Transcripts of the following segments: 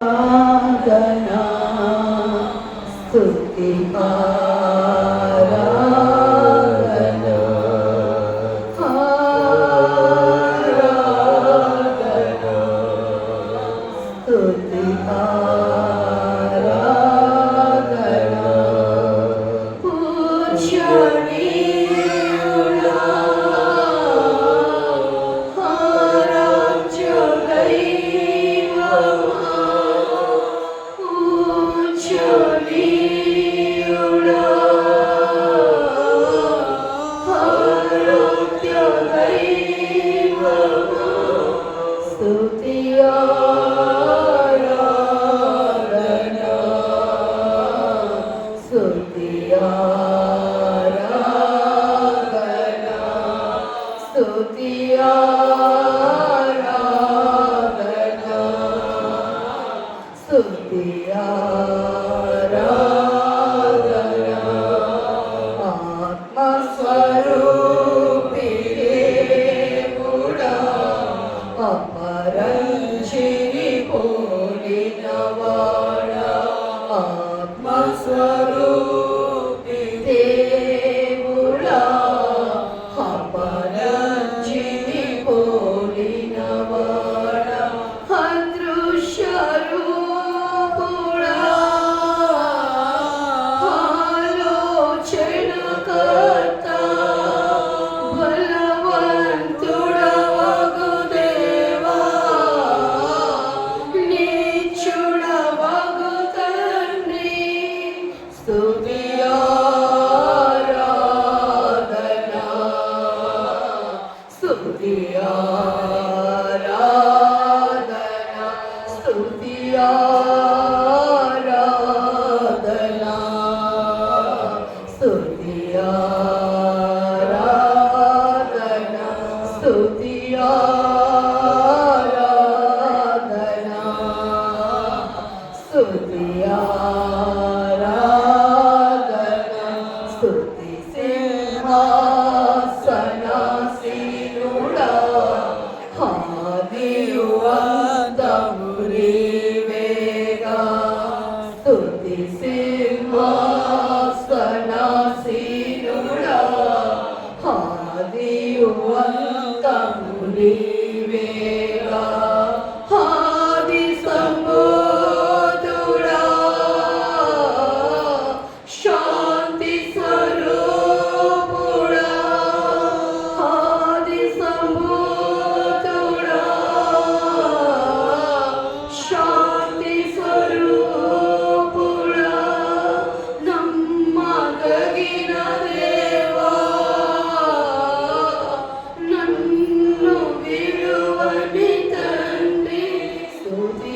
ఆరాధనా స్తుతి ఆరాధనా ఆరాధనా స్తుతి ఆరాధనా పూజ్యనీయుడా ఆరాధ్య దైవమా పూజ్యనీయుడా ఆరాధ్య దైవమా స్తుతి ఆరాధనా స్తుతి ఆరాధనా స్తుతి ఆరాధనా స్తుతి ఆరాధనా ఆత్మస్వరూపి దేవుడా అపరంజిని పోలినవాడా ఆత్మస్వరూపి దేవుడా అపరంజిని పోలినవాడా అదృశ్య రూపుడా ఆలోచనకర్త బలవంతుడవగు దేవా నీచుడవగు తండ్రి స్తుతి ఆరాధనా స్తుతి ఆరాధనా స్తుతి ఆరాధనా స్తుతి ఆరాధనా స్తుతి ఆరాధనా స్తుతి ఆరాధనా స్తుతి సింహాసనాసీనుడా ఆదియు అంతము నీవేగా స్తుతి సింహాసనాసీనుడా ఆదియు అంతము నీవేగా ఆది సంబోధుడా శాంతి స్వరూపుడా ఆది సంబోధుడా శాంతి స్వరూపుడా నమ్మదగిన దేవా నన్ను విడువని తండ్రి స్తుతి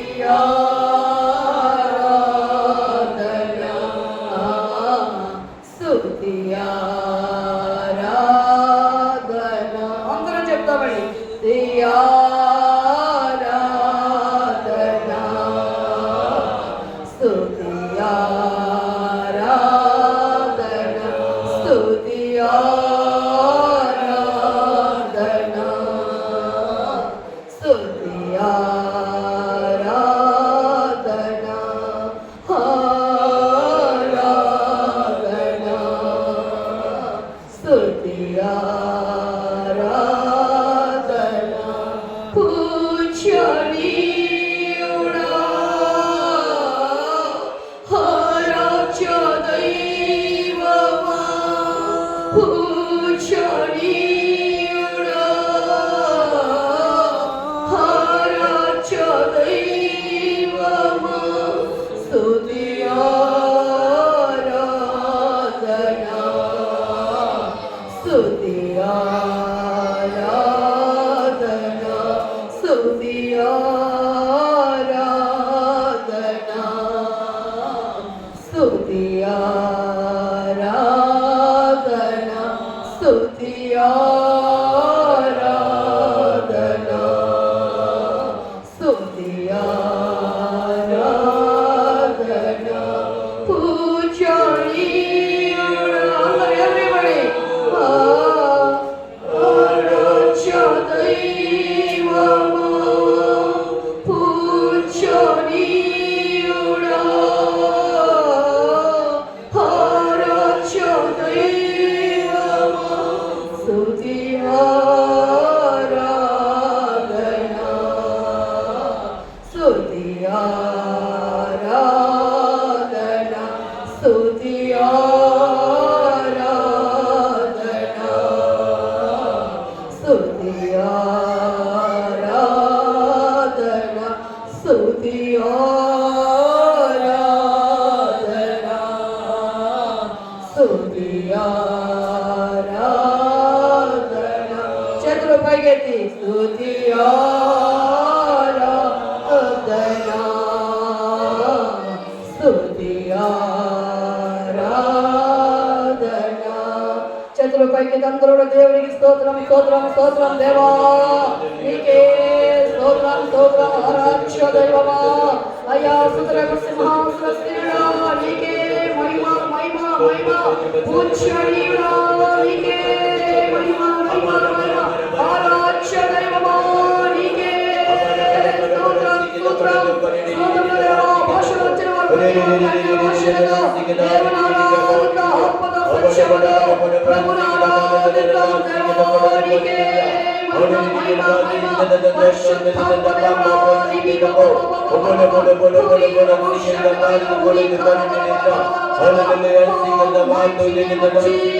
ఆరాధనా స్తుతి ఆరాధనా అందరం చెప్తామండి స్తుతి ఆరాధనా స్తుతి ఆరాధనా స్తుతి ఆరాధనా స్తుతి ఆరాధనా స్తుతి ఆరాధన స్తుతి ఆరాధన స్తుతి ఆరాధన స్తుతి ఆరాధన స్తుతి ఆరాధన చేతులు పైకెత్తి స్తుతి ఆరాధన స్తుతి ఆరాధన చేతులు పైకెత్తి అందరూ దేవునికి స్తోత్రం స్తోత్రం స్తోత్రం దేవా నీకే స్తోత్రం స్తోత్రం ఆరాధ్య దైవమా అయ్యా సుతరపు సింహాసనస్థిరుడా నీకే మహిమ మహిమ మహిమ పూజ్యనీయుడా నీకే మహిమ మహిమ మహిమ ఆరాధ్య దైవమా నీకే స్తోత్రం స్తోత్రం స్తోత్రం దేవా భాషలు వచ్చిన వారు భాషలుగా దేవనారాధన ఆత్మద సత్యములో ప్రభునారాధన దేవా నీకే మహిమ మహిమ మహిమ పరిశుద్ధాత్మ దేవా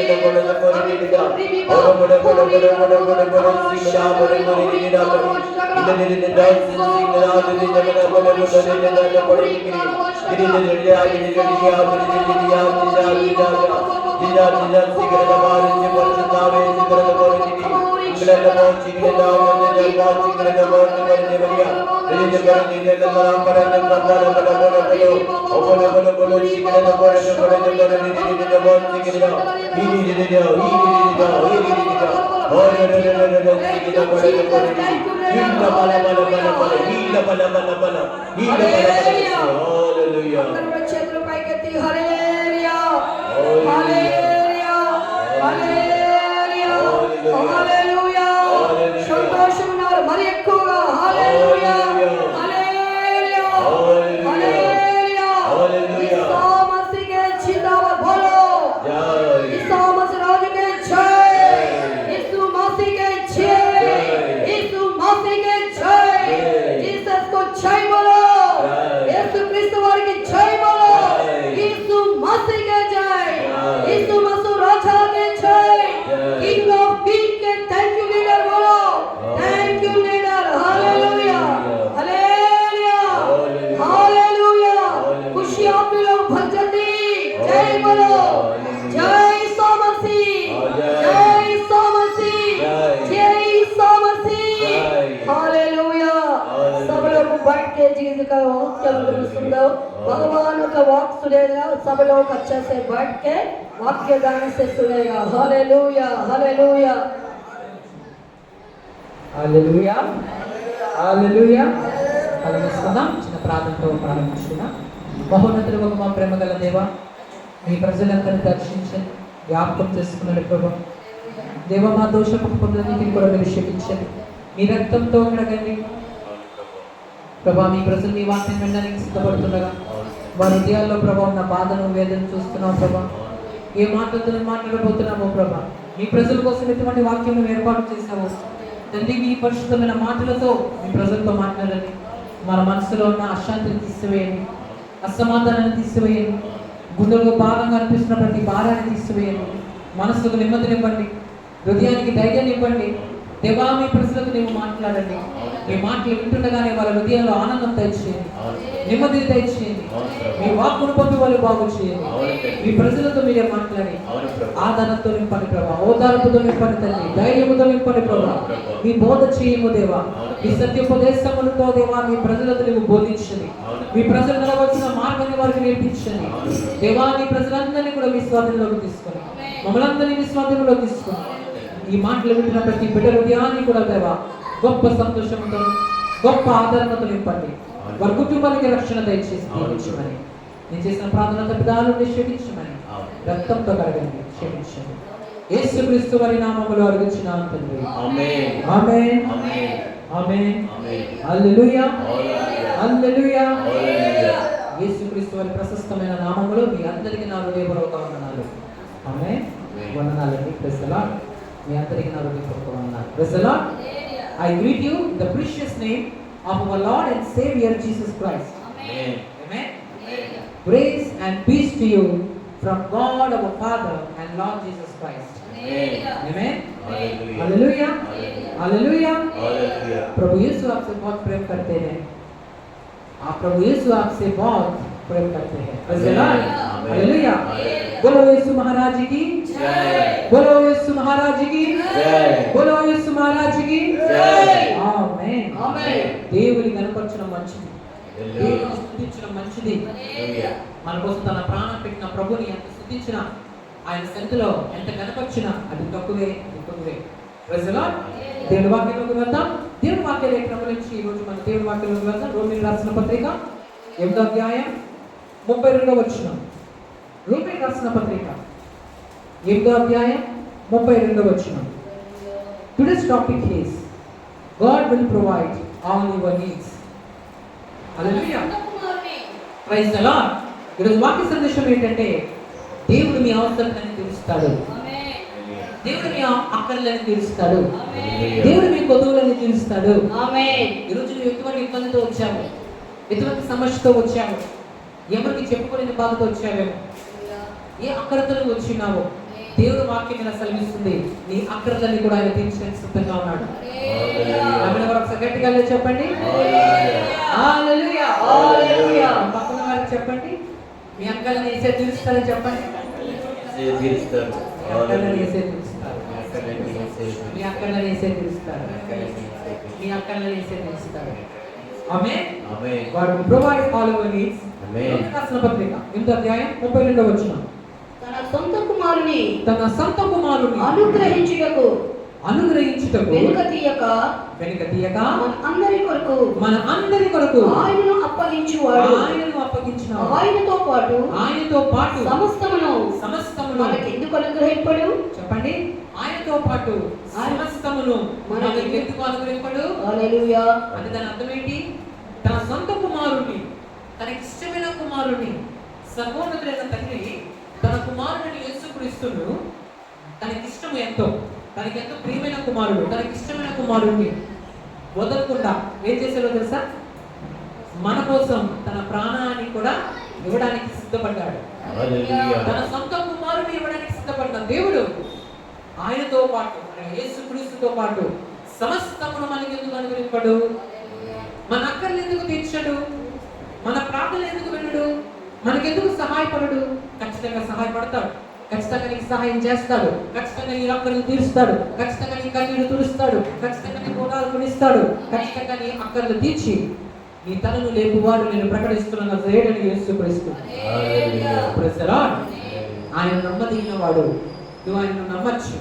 చేతులు పైకెత్తి హల్లెలూయా హల్లెలూయా హల్లెలూయా హల్లెలూయా సంతోషమున్నారు మరి ఎక్కువగా హల్లెలూయా హల్లెలూయా హల్లెలూయా ईसा मसीह के जिंदाबाद बोलो ईसा मसीह राज के जय यीशु मसीह के जय यीशु मसीह के जय जीसस को जय बोलो यीशु क्रिस्त वाले की जय बोलो यीशु मसीह के जय यीशु मसीह राजा के जय किंग ऑफ किंग के थैंक यू लीडर बोलो thank you leader hallelujah hallelujah hallelujah खुशी आप लोग भर जाती जय बोलो जय ईसा मसीह जय ईसा मसीह जय ईसा मसीह हालेलुया सब लोग बैठ के जीसस का वाक्य सुनो भगवान का वाक्य सुनेगा सब लोग अच्छे से बैठ के वाक्य गाने से सुनेगा हालेलुया हालेलुया హల్లెలూయా హల్లెలూయా కలుగుకుందాం చిన్న ప్రార్థనతో ప్రారంభించుకుందాం. మహోన్నతుడు మా ప్రేమ గల దేవా మీ ప్రజలందరినీ దర్శించండి జ్ఞాపకం చేసుకున్నాడు ప్రభా దేవ మా దోషపు పొందన్నిటిని కూడా మీరు క్షమించండి మీ రక్తంతో కడగండి ప్రభా మీ ప్రజలు మీ వాక్యం వినడానికి సిద్ధపడుతుండగా వారి హృదయాల్లో ప్రభా ఉన్న బాధను వేదన చూస్తున్నాం ప్రభా ఏ మాటలతో మాట్లాడబోతున్నామో ప్రభా మీ ప్రజల కోసం ఎటువంటి వాక్యం ఏర్పాటు చేశామో తండ్రి మీ పరిశుద్ధమైన మాటలతో మీ ప్రజలతో మాట్లాడండి మన మనసులో ఉన్న అశాంతిని తీసివేయండి అసమాధానాన్ని తీసివేయండి గుండెలకు భారంగా అనిపిస్తున్న ప్రతి భారాన్ని తీసివేయండి మనసుకు నెమ్మదినివ్వండి హృదయానికి ధైర్యాన్ని ఇవ్వండి దేవా మీ ప్రజలకు నీవు మాట్లాడండి మీ మాటలు వింటుండగానే వాళ్ళ హృదయంలో ఆనందం దయచేయండి నెమ్మదిని దయచేయండి మీ వాక్కును పంపి వాళ్ళు బాగు చేయండి మీ ప్రజలతో మీరే మాట్లాడి ఆదరణతో నింపండి ప్రభా ఓదార్పుతో నింపండి తండ్రి ధైర్యముతో నింపండి ప్రభా మీ బోధ చేయము దేవా మీ సత్యోపదేశములతో దేవా మీ ప్రజలతో నీవు బోధించండి మీ ప్రజలు నడవలసిన మార్గాన్ని వారికి నేర్పించండి దేవా మీ ప్రజలందరినీ కూడా మీ స్వాధీనంలోకి తీసుకొని మమ్మల్ని అందరినీ మీ స్వాధీనంలోకి తీసుకొని ఈ మాటలు వింటున్న ప్రతి బిడ్డ హృదయాన్ని కూడా దేవా గొప్ప సంతోషంతో గొప్ప ఆదరణతో నింపండి వారి కుటుంబానికి రక్షణ దయచేసి దీవించమని నేను చేసిన ప్రార్థన తప్పిదాలను క్షమించమని రక్తంతో కడగండి క్షమించండి యేసుక్రీస్తు వారి నామములో అడుగుచున్నాను తండ్రి ఆమేన్ ఆమేన్ ఆమేన్ హల్లెలూయా హల్లెలూయా యేసుక్రీస్తు వారి ప్రశస్తమైన నామములో మీ అందరికీ నా హృదయపూర్వక వందనాలు ఆమేన్ వందనాలండి ప్రైజ్ ది లార్డ్ మీ అందరికీ నా హృదయపూర్వక వందనాలు praise the lord I greet you in the precious name of our Lord and Savior Jesus Christ. Amen. Amen. Amen. Grace and peace to you from God our Father and Lord Jesus Christ. Amen. Amen. Hallelujah. Hallelujah. Hallelujah. Hallelujah. प्रभु यीशु आपसे बहुत प्रेम करते हैं. आप प्रभु यीशु आपसे बहुत प्रेम करते हैं. Praise the Lord. Amen. Hallelujah. Hallelujah. बोलो यीशु महाराज की जय. बोलो यीशु महाराज की जय. बोलो यीशु महाराज की జై. ఆమేన్. ఆమేన్. దేవుని కనపరచడం మంచిది. Hallelujah. దేవుని స్తుతించడం మంచిది. Hallelujah. మన కోసం తన ప్రాణం పెట్టిన ప్రభుని ఎంత స్తుతించినా ఆయన సన్నిధిలో ఎంత కనపరిచినా అది తక్కువే. Praise the lord. దేవుని వాక్యంలోకి వెళ్దాం. దేవుని వాక్య లేఖనం నుంచి ఈ రోజు మన దేవుని వాక్యంలోకి వెళ్దాం. రోమీయులకు రాసిన పత్రిక 8వ అధ్యాయం 32వ వచనం. రోమీయులకు రాసిన పత్రిక 8వ అధ్యాయం 32వ వచనం. Today's topic is God will provide all your needs. Hallelujah. Praise the lord. ఈరోజు వాక్య సందేశం ఏంటంటే దేవుడు మీ అవసరాలను తీరుస్తాడు. దేవుడు మీ అక్కర్లను తీరుస్తాడు. దేవుడు మీ కొదువులను తీరుస్తాడు. ఆమేన్. ఈరోజు నువ్వు ఎటువంటి ఇబ్బందితో వచ్చావు, ఎటువంటి సమస్యతో వచ్చావు, ఎవరికి చెప్పుకోలేని బాధతో వచ్చావేమో, ఏ అక్కరతో వచ్చినావో దేవుడు వాక్యం ఇలా సెలవిస్తుంది. నీ అక్కర్లని కూడా ఆయన తీర్చడానికి సిద్ధంగా ఉన్నాడు. ఆమెను ఒకసారి గట్టిగా చెప్పండి. హల్లెలూయా. హల్లెలూయా. పక్కన వారికి చెప్పండి, మీ అక్కర్లని వేసే తీరుస్తారని చెప్పండి. తీరుస్తారు. మీ అక్కర్లని వేసే తీరుస్తారు. మీ అక్కర్లని వేసే తీరుస్తారు. మీ అక్కర్లని వేసే తీరుస్తారు. ఆమేన్. ఆమేన్. God will provide all our needs. ఆమేన్. రోమీయులకు రాసిన పత్రిక 8వ అధ్యాయం 32వ వచనం. తన సొంత కుమారుని తన సొంత కుమారుని అనుగ్రహించుటకు వెనుక తీయక మన అందరి కొరకు ఆయనను అప్పగించువాడు. ఆయనతో పాటు సమస్తమును మనకు ఎందుకు అనుగ్రహింపడు? చెప్పండి. ఆయనతో పాటు సమస్తమును మనకు ఎందుకు అనుగ్రహింపడు? హల్లెలూయా. అంటే దాని అర్థం ఏంటి? తన సొంత కుమారుని, తనకి ఇష్టమైన కుమారుని, సర్వోన్నతుడైన తండ్రి తన కుమారుడిని యేసుక్రీస్తును తనకి ఇష్టం ఎంతో, తనకి ఎంతో ప్రియమైన కుమారుడు, తనకి ఇష్టమైన కుమారుడిని వదలకుండా ఏం చేశాడో తెలుసా? మన కోసం తన ప్రాణాన్ని కూడా ఇవ్వడానికి సిద్ధపడ్డాడు. తన సొంత కుమారుడిని ఇవ్వడానికి సిద్ధపడ్డ దేవుడు ఆయనతో పాటు, యేసుక్రీస్తుతో పాటు సమస్తమును మనకి ఎందుకు అనుగ్రహింపడు? మన అక్కర్లు ఎందుకు తీర్చడు? మన ప్రార్థనలు ఎందుకు వినడు? మనకెందుకు సహాయపడడు? ఖచ్చితంగా సహాయపడతాడు. ఖచ్చితంగా నీకు సహాయం చేస్తాడు. ఖచ్చితంగా నీ అక్కర్లు తీరుస్తాడు. ఖచ్చితంగా నీ కన్నీరు తుడుస్తాడు. ఖచ్చితంగా నీ గుణాలు కొనిస్తాడు. ఖచ్చితంగా నీ అక్కర్లు తీర్చి నీ తలను లేపువాడు నేను ప్రకటిస్తున్నాను చేయడని యేసుక్రీస్తు. Praise the lord. ఆయన నమ్మదగిన వాడు. నువ్వు ఆయనను నమ్మచ్చు,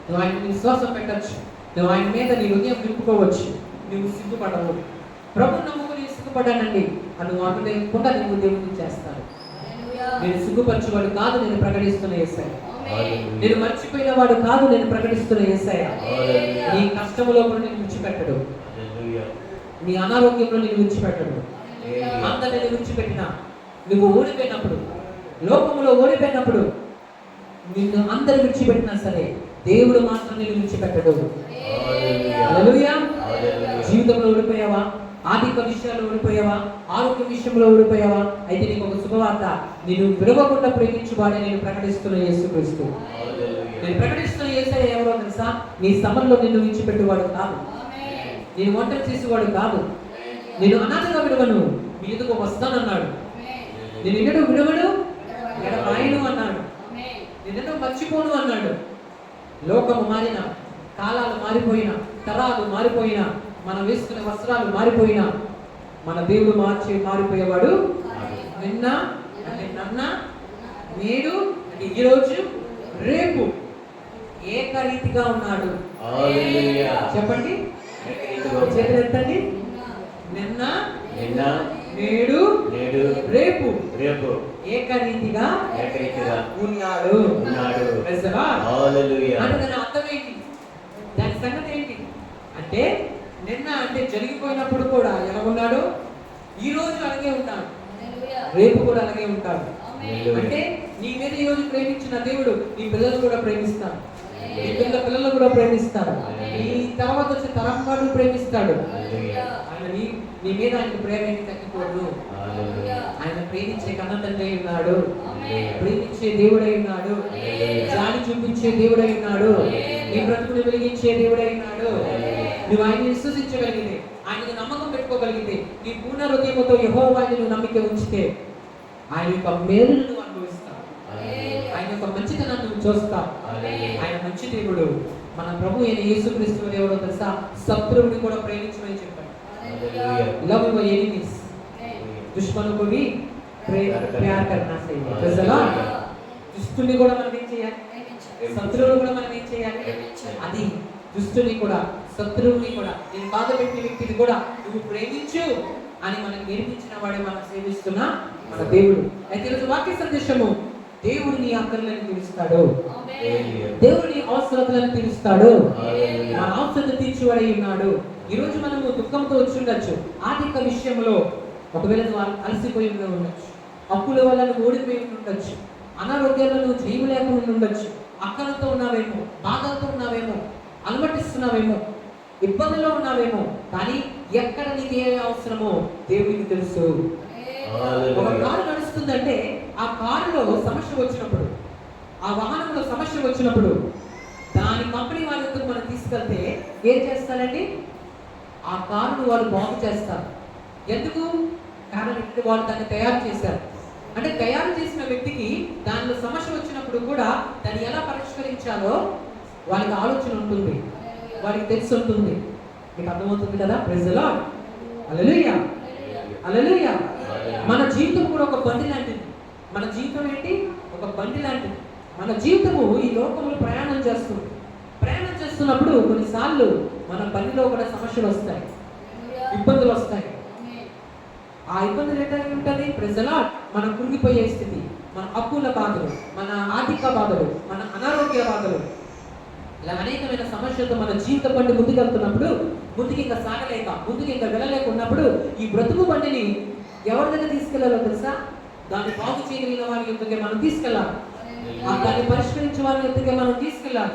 నువ్వు ఆయన విశ్వాసం పెట్టచ్చు, నువ్వు ఆయన మీద నీ హృదయం నింపుకోవచ్చు. నువ్వు సిగ్గుపడవు. ప్రభువుని నమ్ముకుని సిగ్గుపడ్డానండి అని నువ్వు అనుకోకుండా నువ్వు దేవుడిని చేస్తాడు. నేను సిగ్గుపరచేవాడు కాదు, నేను ప్రకటిస్తున్న యేసయ్య. నేను మర్చిపోయిన వాడు కాదు, నేను ప్రకటిస్తున్న యేసయ్య. నీ కష్టములో కూడా నేను విడిచిపెట్టడు. నీ అనారోగ్యంలో నేను విడిచిపెట్టడు. అందరిని నేను విడిచిపెట్టినా, నువ్వు ఓడిపోయినప్పుడు, లోకములో ఓడిపోయినప్పుడు, నిన్ను అందరు విడిచిపెట్టినా సరే దేవుడు మాత్రం నేను విడిచిపెట్టడు. హల్లెలూయా. జీవితంలో ఓడిపోయావా? ఆర్థిక విషయాల్లో ఓడిపోయావా? ఆరోగ్య విషయంలో ఓడిపోయావా? అయితే నీకు ఒక శుభవార్త. నేను విడవకుండా ప్రేమించువాడే నేను ప్రకటిస్తున్న యేసుక్రీస్తు. నేను ప్రకటిస్తున్న యేసయ్య ఎవరో తెలుసా? నీ సమయంలో నిన్ను విడిచిపెట్టేవాడు కాదు, నేను ఒంటరి చేసేవాడు కాదు. నేను అనాథగా విడవను, మీ ఎదుగు వస్తానన్నాడు. నేను ఎన్నడూ విడవడు, ఎడబాయను అన్నాడు. నేనెన్నడూ మర్చిపోను అన్నాడు. లోకము మారినా, కాలాలు మారిపోయినా, తరాలు మారిపోయినా, మనం వేసుకునే వస్త్రాలు మారిపోయినా, మన దేవుడు మారిపోయేవాడు నిన్న అంటే నన్న, నేడు అంటే ఈరోజు, రేపు ఏకరీతిగా ఉన్నాడు. చెప్పండి, చేతులు ఎత్తండి. నిన్న, నేడు, రేపు ఏకరీతిగా ఉన్నాడు. అంటే దాని అర్థం ఏంటి? దాని సంగతి ఏంటి అంటే, నిన్న అంటే జరిగిపోయినప్పుడు కూడా ఎలా ఉన్నాడు, ఈ రోజు అలాగే ఉంటాడు, రేపు కూడా అలాగే ఉంటాడు. అంటే నీ మీద ఈ రోజు ప్రేమించిన దేవుడు నీ పిల్లలు కూడా ప్రేమిస్తాడు. నీ పిల్లలు కూడా ప్రేమిస్తాడు. ఈ తర్వాత వచ్చే తరం వాడు ప్రేమిస్తాడు. ఆయన నీ మీద ఆయన ప్రేమ ఏమి తగ్గిపోదు. ఆయన ప్రేమించే కన్న తండ్రి ఉన్నాడు, ప్రేమించే దేవుడై ఉన్నాడు, జాలి చూపించే దేవుడై ఉన్నాడు, నీ బ్రతుకుని వెలిగించే దేవుడై ఉన్నాడు. నువ్వు ఆయన విశ్వసించగలిగితే, ఆయనకు నమ్మకం పెట్టుకోగలిగితే, నీ పూర్ణ హృదయంతో యెహోవాని నువ్వు నమ్మిక ఉంచితే ఆయన యొక్క మేలును నువ్వు అనుభవిస్తావు. ఆయన యొక్క మంచితనాన్ని నువ్వు చూస్తావు. ఆయన మంచి దేవుడు. మన ప్రభు అయిన యేసుక్రీస్తు దేవుడు తెలుసా, శత్రువుని కూడా ప్రేమించమని చెప్పాడు. లవ్ యువర్ ఎనిమీస్, దుష్మను को भी प्यार करना चाहिए. Praise the Lord. దుష్టుని కూడా మనం ఏం చేయాలి? శత్రువుని కూడా మనం ఏం చేయాలి? అది దుష్టుని కూడా శత్రువుని కూడా నేను బాధ పెట్టిన వ్యక్తిని కూడా నువ్వు ప్రేమించు అని మనకు నేర్పించిన వాడే మనం సేవిస్తున్న మన దేవుడు. అయితే ఈరోజు వాక్య సందేశము, దేవుడు నీ ఆకర్లను తీరుస్తాడు, దేవుడు నీ అవసరతలను తీరుస్తాడు, మన అవసరత తీర్చివాడై ఉన్నాడు. ఈరోజు మనము దుఃఖంతో వచ్చి ఉండొచ్చు. ఆర్థిక విషయంలో ఒకవేళ నువ్వు అలసిపోయి ఉండవచ్చు, అప్పుల వల్ల నువ్వు ఓడిపోయి ఉండొచ్చు, అనారోగ్యాల్లో నువ్వు చేయలేకుండా ఉండొచ్చు, అక్కలతో ఉన్నావేమో, బాధలతో ఉన్నావేమో, అలమటిస్తున్నావేమో, ఇబ్బందుల్లో ఉన్నావేమో. కానీ ఎక్కడ నీకు ఏ అవసరమో దేవుడికి తెలుసు. ఒక కారు నడుస్తుందంటే ఆ కారులో సమస్య వచ్చినప్పుడు, ఆ వాహనంలో సమస్య వచ్చినప్పుడు దాని కంపెనీ వాళ్ళ దగ్గర మనం తీసుకెళ్తే ఏం చేస్తారండి? ఆ కారును వాళ్ళు బాగు చేస్తారు. ఎందుకు? కారణం ఏంటంటే వాళ్ళు దాన్ని తయారు చేశారు. అంటే తయారు చేసిన వ్యక్తికి దానిలో సమస్య వచ్చినప్పుడు కూడా దాన్ని ఎలా పరిష్కరించాలో వాళ్ళకి ఆలోచన ఉంటుంది, వారికి తెలిసి ఉంటుంది. మీకు అర్థమవుతుంది కదా? Praise the Lord. Hallelujah, hallelujah. మన జీవితం కూడా ఒక బండి లాంటిది. మన జీవితం ఏంటి? ఒక బండి లాంటిది. మన జీవితము ఈ లోకంలో ప్రయాణం చేస్తుంది. ప్రయాణం చేస్తున్నప్పుడు కొన్నిసార్లు మన బండిలో కూడా సమస్యలు వస్తాయి, ఇబ్బందులు వస్తాయి. ఆ ఇబ్బందులు ఏంటంటే ఉంటుంది? Praise the lord. మనం కృంగిపోయే స్థితి, మన అప్పుల బాధలు, మన ఆర్థిక బాధలు, మన అనారోగ్య బాధలు, ఇలా అనేకమైన సమస్యలతో మన జీవిత బండి ముందుకెళ్తున్నప్పుడు, ముందుకు ఇంకా సాగలేక, ముందుకు ఇంకా వెళ్ళలేక ఉన్నప్పుడు ఈ బ్రతుకు బండిని ఎవరి దగ్గర తీసుకెళ్లాలో తెలుసా? దాన్ని బాగు చేయగలిగిన వారి యొక్కకే మనం తీసుకెళ్ళాలి. దాన్ని పరిష్కరించే వారి యొక్కకే మనం తీసుకెళ్ళాలి.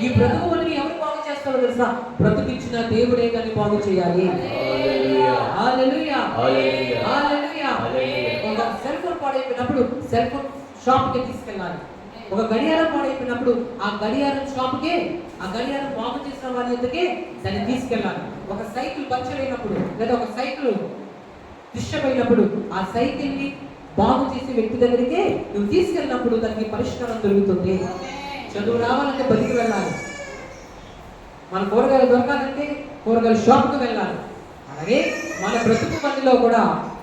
ఈ బ్రతుకు బండిని ఎవరు బాగు చేస్తారో తెలుసా? బ్రతుకిచ్చిన దేవుడే దాన్ని బాగు చేయాలి. హల్లెలూయా, హల్లెలూయా. ఒక సెల్ ఫోన్ పాడైపోయినప్పుడు సెల్ ఫోన్ షాప్కి తీసుకెళ్ళాలి. ఒక గడియారం పాడైపోయినప్పుడు ఆ గడియారం షాప్కే, ఆ గడియారం బాగు చేసిన వారి యొక్కకే దాన్ని తీసుకెళ్ళాలి. ఒక సైకిల్ పంచర్ అయినప్పుడు, లేదా ఒక సైకిల్ డిస్టర్బ్ అయినప్పుడు ఆ సైకిల్ని బాగు చేసే వ్యక్తి దగ్గరికే నువ్వు తీసుకెళ్ళినప్పుడు దానికి పరిష్కారం దొరుకుతుంది. చదువు రావాలంటే బడికి వెళ్ళాలి, మన కూరగాయలు దొరకాలంటే కూరగాయల షాప్కి వెళ్ళాలి. అలాగే మన బ్రతుకు బండిలో కూడా,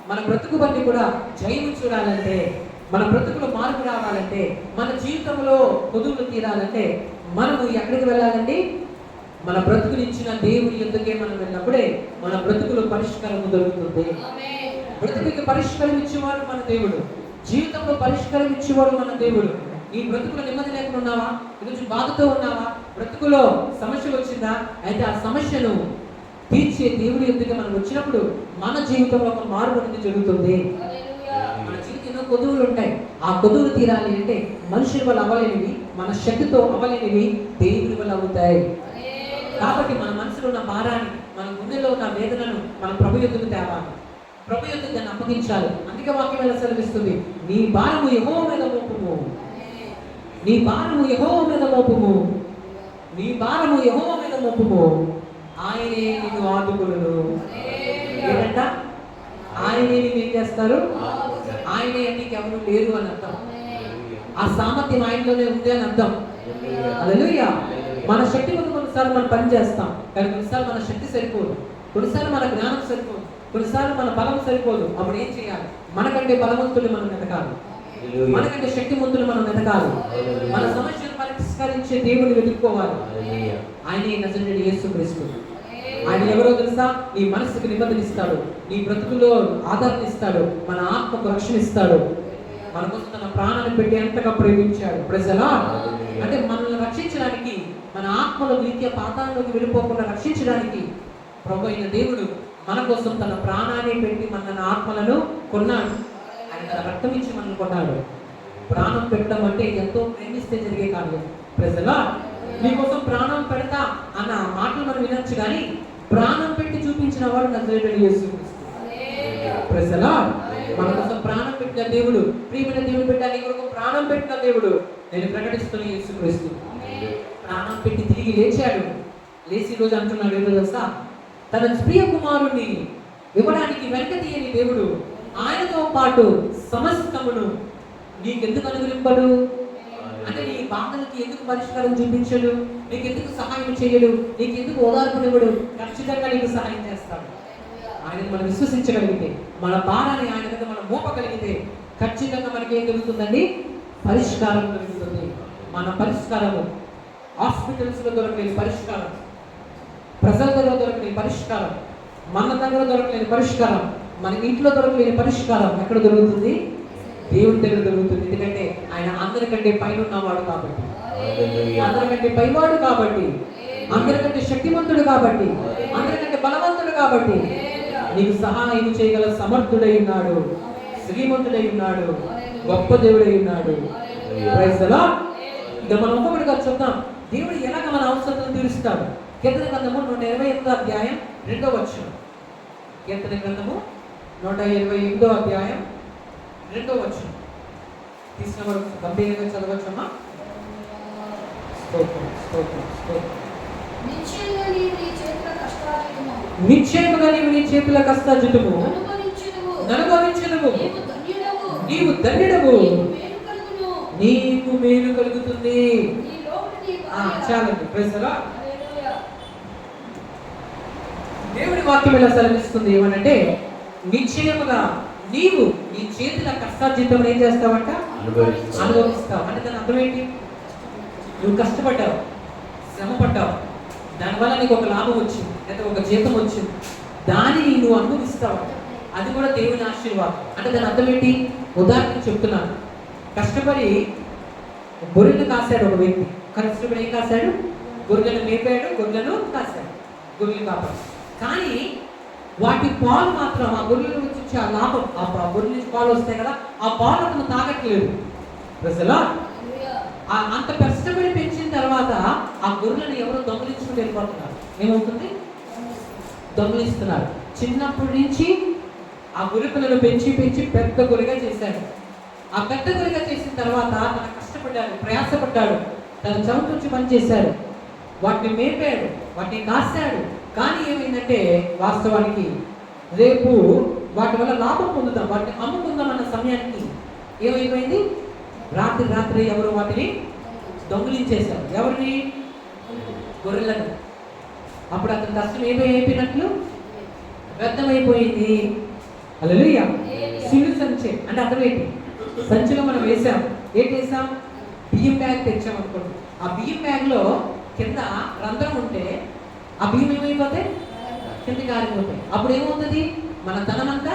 మన బ్రతుకు బండి కూడా జయము చూడాలంటే, మన బ్రతుకులో మార్పు రావాలంటే, మన జీవితంలో కొదువులు తీరాలంటే మనము ఎక్కడికి వెళ్ళాలండి? మన బ్రతుకునిచ్చిన దేవుని యొద్దకే మనం వెళ్ళినప్పుడే మన బ్రతుకులో పరిష్కారం దొరుకుతుంది. బ్రతుకుకి పరిష్కారం ఇచ్చేవాడు మన దేవుడు, జీవితంలో పరిష్కారం ఇచ్చేవాడు మన దేవుడు. ఈ బ్రతుకులో నెమ్మది లేకుండా ఉన్నావా? ఈరోజు బాధతో ఉన్నావా? బ్రతుకులో సమస్య వచ్చిందా? అయితే ఆ సమస్యను తీర్చే దేవుడి యొద్దకు మనం వచ్చినప్పుడు మన జీవితంలో ఒక మార్పు అనేది జరుగుతుంది. మన జీవితం ఎన్నో కొదువులు ఉంటాయి. ఆ కొదువులు తీరాలి అంటే మనుషుల వల్ల అవ్వలేనివి, మన శక్తితో అవ్వలేనివి దేవుని వల్ల అవుతాయి. కాబట్టి మన మనసులో ఉన్న భారాన్ని, మన గుండెలో ఉన్న వేదనను మనం ప్రభు యొద్దకు తేవాలి, ప్రభు యొద్దకు దాన్ని అప్పగించాలి. అందుకే వాక్యం ఎలా సెలవిస్తుంది? నీ భారము యెహోవా మీద మోపుము, నీ భారము యెహోవా మీద మోపుము, నీ భారము యెహోవా మీద మోపుము, ఆయనే నిన్ను ఆదుకొనును. ఏంటంట? ఆయనే నిన్ను ఏం చేస్తారు? ఆయనే నీకు ఎవరు లేరు అని అర్థం. ఆ సామర్థ్యం ఆయనలోనే ఉంది అని అర్థం. హల్లెలూయా. మన శక్తి ముందు కొన్నిసార్లు మనం పని చేస్తాం, కానీ కొన్నిసార్లు మన శక్తి సరిపోదు, కొన్నిసార్లు మన జ్ఞానం సరిపోదు, కొన్నిసార్లు మన బలం సరిపోదు. అప్పుడు ఏం చేయాలి? మనకంటే బలవంతులు మనం వెతకాలి, మనకంటే శక్తిమంతులు మనం వెతకాలి, మన సమస్యను పరిష్కరించే దేవుని వెతుక్కోవాలి. ఆయనే నజరేయుడైన యేసుక్రీస్తు. ఆయన ఎవరో తెలుసా? నీ మనసుకు నిబంధన ఇస్తాడు, నీ బ్రతుకులో ఆదరణ ఇస్తాడు, మన ఆత్మకు రక్షణ ఇస్తాడు. మన కోసం తన ప్రాణాన్ని పెట్టి ఎంతగా ప్రేమించాడు. Praise the lord. అంటే మనల్ని రక్షించడానికి, మన ఆత్మలో నిత్య పాతాళంలోకి వెళ్ళిపోకుండా రక్షించడానికి ప్రభు అయిన దేవుడు మన కోసం తన ప్రాణాన్ని పెట్టి మన ఆత్మలను కొన్నాడు. ఆయన తన రక్తం ఇచ్చి మనల్ని కొన్నాడు. ప్రాణం పెట్టడం అంటే ఎంతో ప్రేమిస్తే జరిగే కార్యం. Praise the lord. నీకోసం ప్రాణం పెడతా అన్న మాటలు మనం వినొచ్చు, కానీ ప్రాణం పెట్టి చూపించిన వాడు నజరేయుడైన యేసుక్రీస్తు. Praise the lord. మన కోసం ప్రాణం పెట్టిన దేవుడు, ప్రియమైన దేవుడు బిడ్డ, నీ కొరకు ప్రాణం పెట్టిన దేవుడు నేను ప్రకటిస్తున్న యేసుక్రీస్తు. ప్రాణం పెట్టి తిరిగి లేచాడు. లేచి రోజు అంటున్నాడు ఏదో తెలుసా, తన ప్రియ కుమారుణ్ణి ఇవ్వడానికి వెనక తీయని దేవుడు ఆయనతో పాటు సమస్తమును నీకెందుకు అనుగ్రహింపడు? అంటే నీ బాధలకి ఎందుకు పరిష్కారం చూపించడు? నీకు ఎందుకు సహాయం చేయడు? నీకు ఎందుకు ఓదార్పునివ్వడు? ఖచ్చితంగా నీకు సహాయం చేస్తాడు. ఆయనను మనం విశ్వసించగలిగితే, మన భారాన్ని ఆయన మీద మనం మోపగలిగితే ఖచ్చితంగా మనకి ఏం కలుగుతుందండి? పరిష్కారం కలుగుతుంది. మన పరిష్కారము హాస్పిటల్స్లో దొరకలేని పరిష్కారం, ప్రజల దగ్గర దొరకలేని పరిష్కారం, మన దగ్గర దొరకలేని పరిష్కారం, మన ఇంట్లో దొరకలేని పరిష్కారం ఎక్కడ దొరుకుతుంది? దేవుని దగ్గర దొరుకుతుంది. ఎందుకంటే ఆయన అందరికంటే పైన ఉన్నవాడు కాబట్టి, అందరికంటే పైవాడు కాబట్టి, అందరికంటే శక్తివంతుడు కాబట్టి, అందరికంటే బలవంతుడు కాబట్టి నీకు సహాయం చేయగల సమర్థుడై ఉన్నాడు, శ్రీమంతుడై ఉన్నాడు, గొప్ప దేవుడై ఉన్నాడు. Praise the lord. ఇక మనం ఒక్కొక్కటిగా చూద్దాం దేవుడు ఎలాగ మన అవసరాలను తీరుస్తాడు. కీర్తన గ్రంథము 128వ అధ్యాయం 2వ వచనం. కీర్తన గ్రంథము 128వ అధ్యాయం 2వ వచనం తీసిన వరకు గంభీరంగా చదవచ్చమ్మా. స్తోత్రం, స్తోత్రం, స్తోత్రం. నిశ్చయముగా నీవు నీ చేతుల కష్టార్జితము నిశ్చయముగా నీవు నీ చేతుల కష్టార్జితము అనుభవించుదువు. నీవు ధన్యుడవు. నీకు మేలు కలుగుతుంది. చాలండి. Praise the lord. దేవుడి వాక్యం ఎలా సెలవిస్తుంది ఏమనంటే, నిశ్చయముగా నీవు నీ చేతుల కష్టార్జితం ఏం చేస్తావంట? అనుభవిస్తావు. అంటే దాని అర్థం ఏంటి? నువ్వు కష్టపడ్డావు, శ్రమ పడ్డావు, దానివల్ల నీకు ఒక లాభం వచ్చింది లేదా ఒక జీతం వచ్చింది, దానిని నువ్వు అనుభవిస్తావు. అది కూడా దేవుని ఆశీర్వాదం. అంటే దాని అర్థం ఏంటి? ఉదాహరణకు చెప్తున్నాను. కష్టపడి గొర్రెలు కాశాడు ఒక వ్యక్తి. కష్టపడి ఏం కాశాడు? గొర్రెలను మేపాడు, గొర్రెలను కాశాడు, గొర్రెలు కాపాడు. కానీ వాటి పాలు మాత్రం, ఆ గొర్రెల నుంచి వచ్చే ఆ లాభం, ఆ గొర్రెల నుంచి పాలు వస్తాయి కదా, ఆ పాలు అతను తాగట్లేదు. ప్రజలా అంత కష్టపడి పెంచిన తర్వాత ఆ గొర్రెలను ఎవరో దొంగలించుకుని వెళ్ళిపోతున్నారు. ఏమవుతుంది? దొంగలిస్తున్నారు. చిన్నప్పటి నుంచి ఆ గొర్రె పిల్లలు పెంచి పెంచి పెద్ద గొర్రెగా చేశాడు. ఆ పెద్ద గొర్రెగా చేసిన తర్వాత తన కష్టపడ్డాడు, ప్రయాసపడ్డాడు, తన చదువు నుంచి పని చేశాడు, వాటిని మేపాడు, వాటిని కాశాడు. కానీ ఏమైందంటే వాస్తవానికి రేపు వాటి వల్ల లాభం పొందుతాం, వాటిని అమ్ముకుందాం అన్న సమయానికి ఏమైపోయింది? రాత్రి ఎవరు వాటిని దొంగిలించేశారు. ఎవరిని? గొర్రెలను. అప్పుడు అతని కష్టం అయిపోయినట్లు వ్యర్థమైపోయింది. హల్లెలూయా. సివిల్ సంచి అంటే అర్థం ఏంటి? సంచిలో మనం వేసాం. ఏంటి వేసాం? బియ్యం బ్యాగ్ తెచ్చాం అనుకోండి. ఆ బియ్యం బ్యాగ్లో కింద రంధ్రం ఉంటే ఆ బియ్యం ఏమైపోతాయి? కింద కారిపోతాయి. అప్పుడు ఏమవుతుంది? మన ధనం అంతా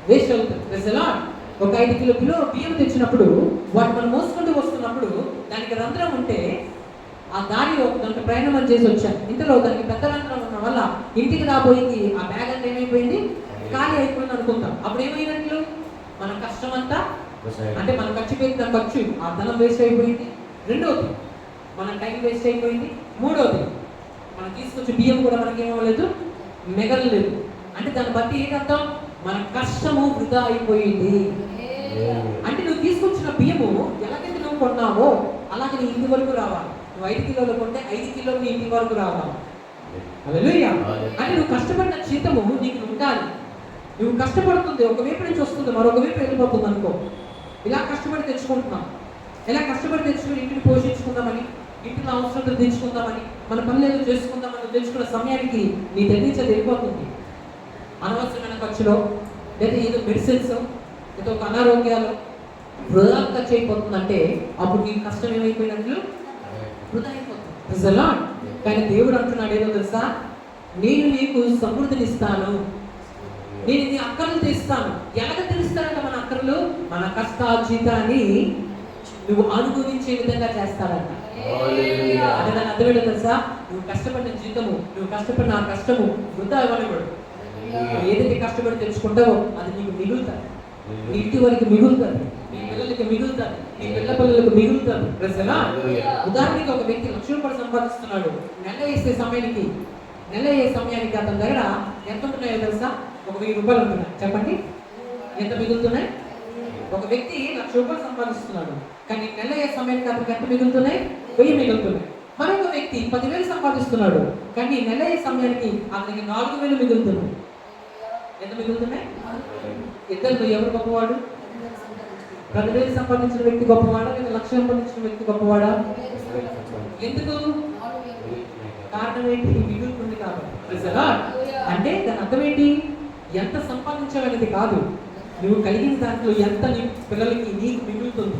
వేస్ట్ అవుతుంది. Praise the lord. ఒక 5 కిలో బియ్యం తెచ్చినప్పుడు వాటి మనం మోసుకుంటూ వస్తున్నప్పుడు దానికి రంధ్రం ఉంటే ఆ దారిలో దానికి ప్రయాణం చేసి వచ్చాను. ఇంతలో దానికి పెద్ద రంధ్రం ఉన్న వల్ల ఇంటికి రాబోయింది. ఆ బ్యాగ్ అంటే ఏమైపోయింది? ఖాళీ అయిపోయింది అనుకుంటాం. అప్పుడు ఏమైనట్లు? మన కష్టం అంతా, అంటే మనం ఖర్చు పెట్టిన ఖర్చు, ఆ ధనం వేస్ట్ అయిపోయింది. రెండోది మన టైం వేస్ట్ అయిపోయింది. మూడోది మనం తీసుకొచ్చే బియ్యం కూడా మనకి ఏమవ్వలేదు, మిగలలేదు. అంటే దాన్ని బట్టి ఏంటంటాం? మన కష్టము వృధా అయిపోయింది. అంటే నువ్వు తీసుకొచ్చిన బియ్యము ఎలాగైతే నువ్వు కొన్నావో అలాగే నీ ఇంటి వరకు రావాలి. నువ్వు 5 కిలోలు కొంటే 5 కిలోలు నీ ఇంటి వరకు రావాలి. హల్లెలూయా. అంటే నువ్వు కష్టపడిన జీతము నీకు ఉండాలి. నువ్వు కష్టపడుతుంది ఒక వైపు నుంచి వస్తుంది, మరొక వైపు వెళ్ళిపోతుంది అనుకో. ఇలా కష్టపడి తెచ్చుకుంటున్నాం, ఇలా కష్టపడి తెచ్చుకుని ఇంటిని పోషించుకుందామని, ఇంటిలో అవసరం తెచ్చుకుందామని, మన పనులు ఏదో చేసుకుందామని తెచ్చుకున్న సమయానికి నీ తెలియచేది వెళ్ళిపోతుంది. అనవసరమైన ఖర్చులో లేదా ఏదో మెడిసిన్స్ లేదా ఒక అనారోగ్యాలు వృధా ఖర్చు అయిపోతుందంటే అప్పుడు నీ కష్టం ఏమైపోయినట్లు వృధా అయిపోతుంది. కానీ దేవుడు అంటున్నాడు ఏదో తెలుసా? నేను నీకు సమృద్ధినిస్తాను, నేను నీ అక్కర్లు తీస్తాను. ఎలాగ తెలుస్తాడంట మన అక్కర్లు? మన కష్టార్జితాన్ని నువ్వు అనుభవించే విధంగా చేస్తాడంట. అంటే దాని అర్థమేంటో తెలుసా? నువ్వు కష్టపడిన జీతము, నువ్వు కష్టపడిన ఆ కష్టము వృధా అవ్వనివాడు. ఏదైతే కష్టపడి తెచ్చుకుంటావో అది నీకు మిగులుతుంది, నీ ఇంటి వరకు మిగులుతుంది. మీ పిల్లలకి మిగులుతుంది, మీ పిల్లలకు మిగులుతుంది. Praise the lord. Hallelujah. ఉదాహరణకి ఒక వ్యక్తి ₹1,00,000 సంపాదిస్తున్నాడు. నెల వేసే సమయానికి అతని దగ్గర ఎంత ఉంటున్నాయో తెలుసా? ఒక ₹1,000 ఉంటున్నాయి. చెప్పండి, ఎంత మిగులుతున్నాయి? ఒక వ్యక్తి ₹1,00,000 సంపాదిస్తున్నాడు, కానీ నెల అయ్యే సమయానికి అతనికి ఎంత మిగులుతున్నాయి? 1000 మిగులుతున్నాయి. మరొక వ్యక్తి 10,000 సంపాదిస్తున్నాడు, కానీ నెల అయ్యే సమయానికి అతనికి 4,000 మిగులుతున్నాయి. ఎంత మిగులుతున్నాయి? ఇద్దరు ఎవరు గొప్పవాడు? 10,000 సంపాదించిన వ్యక్తి గొప్పవాడా, లేదా 1,00,000 సంపాదించిన వ్యక్తి గొప్పవాడా? ఎందుకు? కారణం ఏంటి? మిగులుతుంది కాబట్టి. Praise the Lord. అంటే దాని అర్థం ఏంటి? ఎంత సంపాదించాలనేది కాదు, నువ్వు కలిగిన దాంట్లో ఎంత నీ పిల్లలకి నీకు మిగులుతుంది,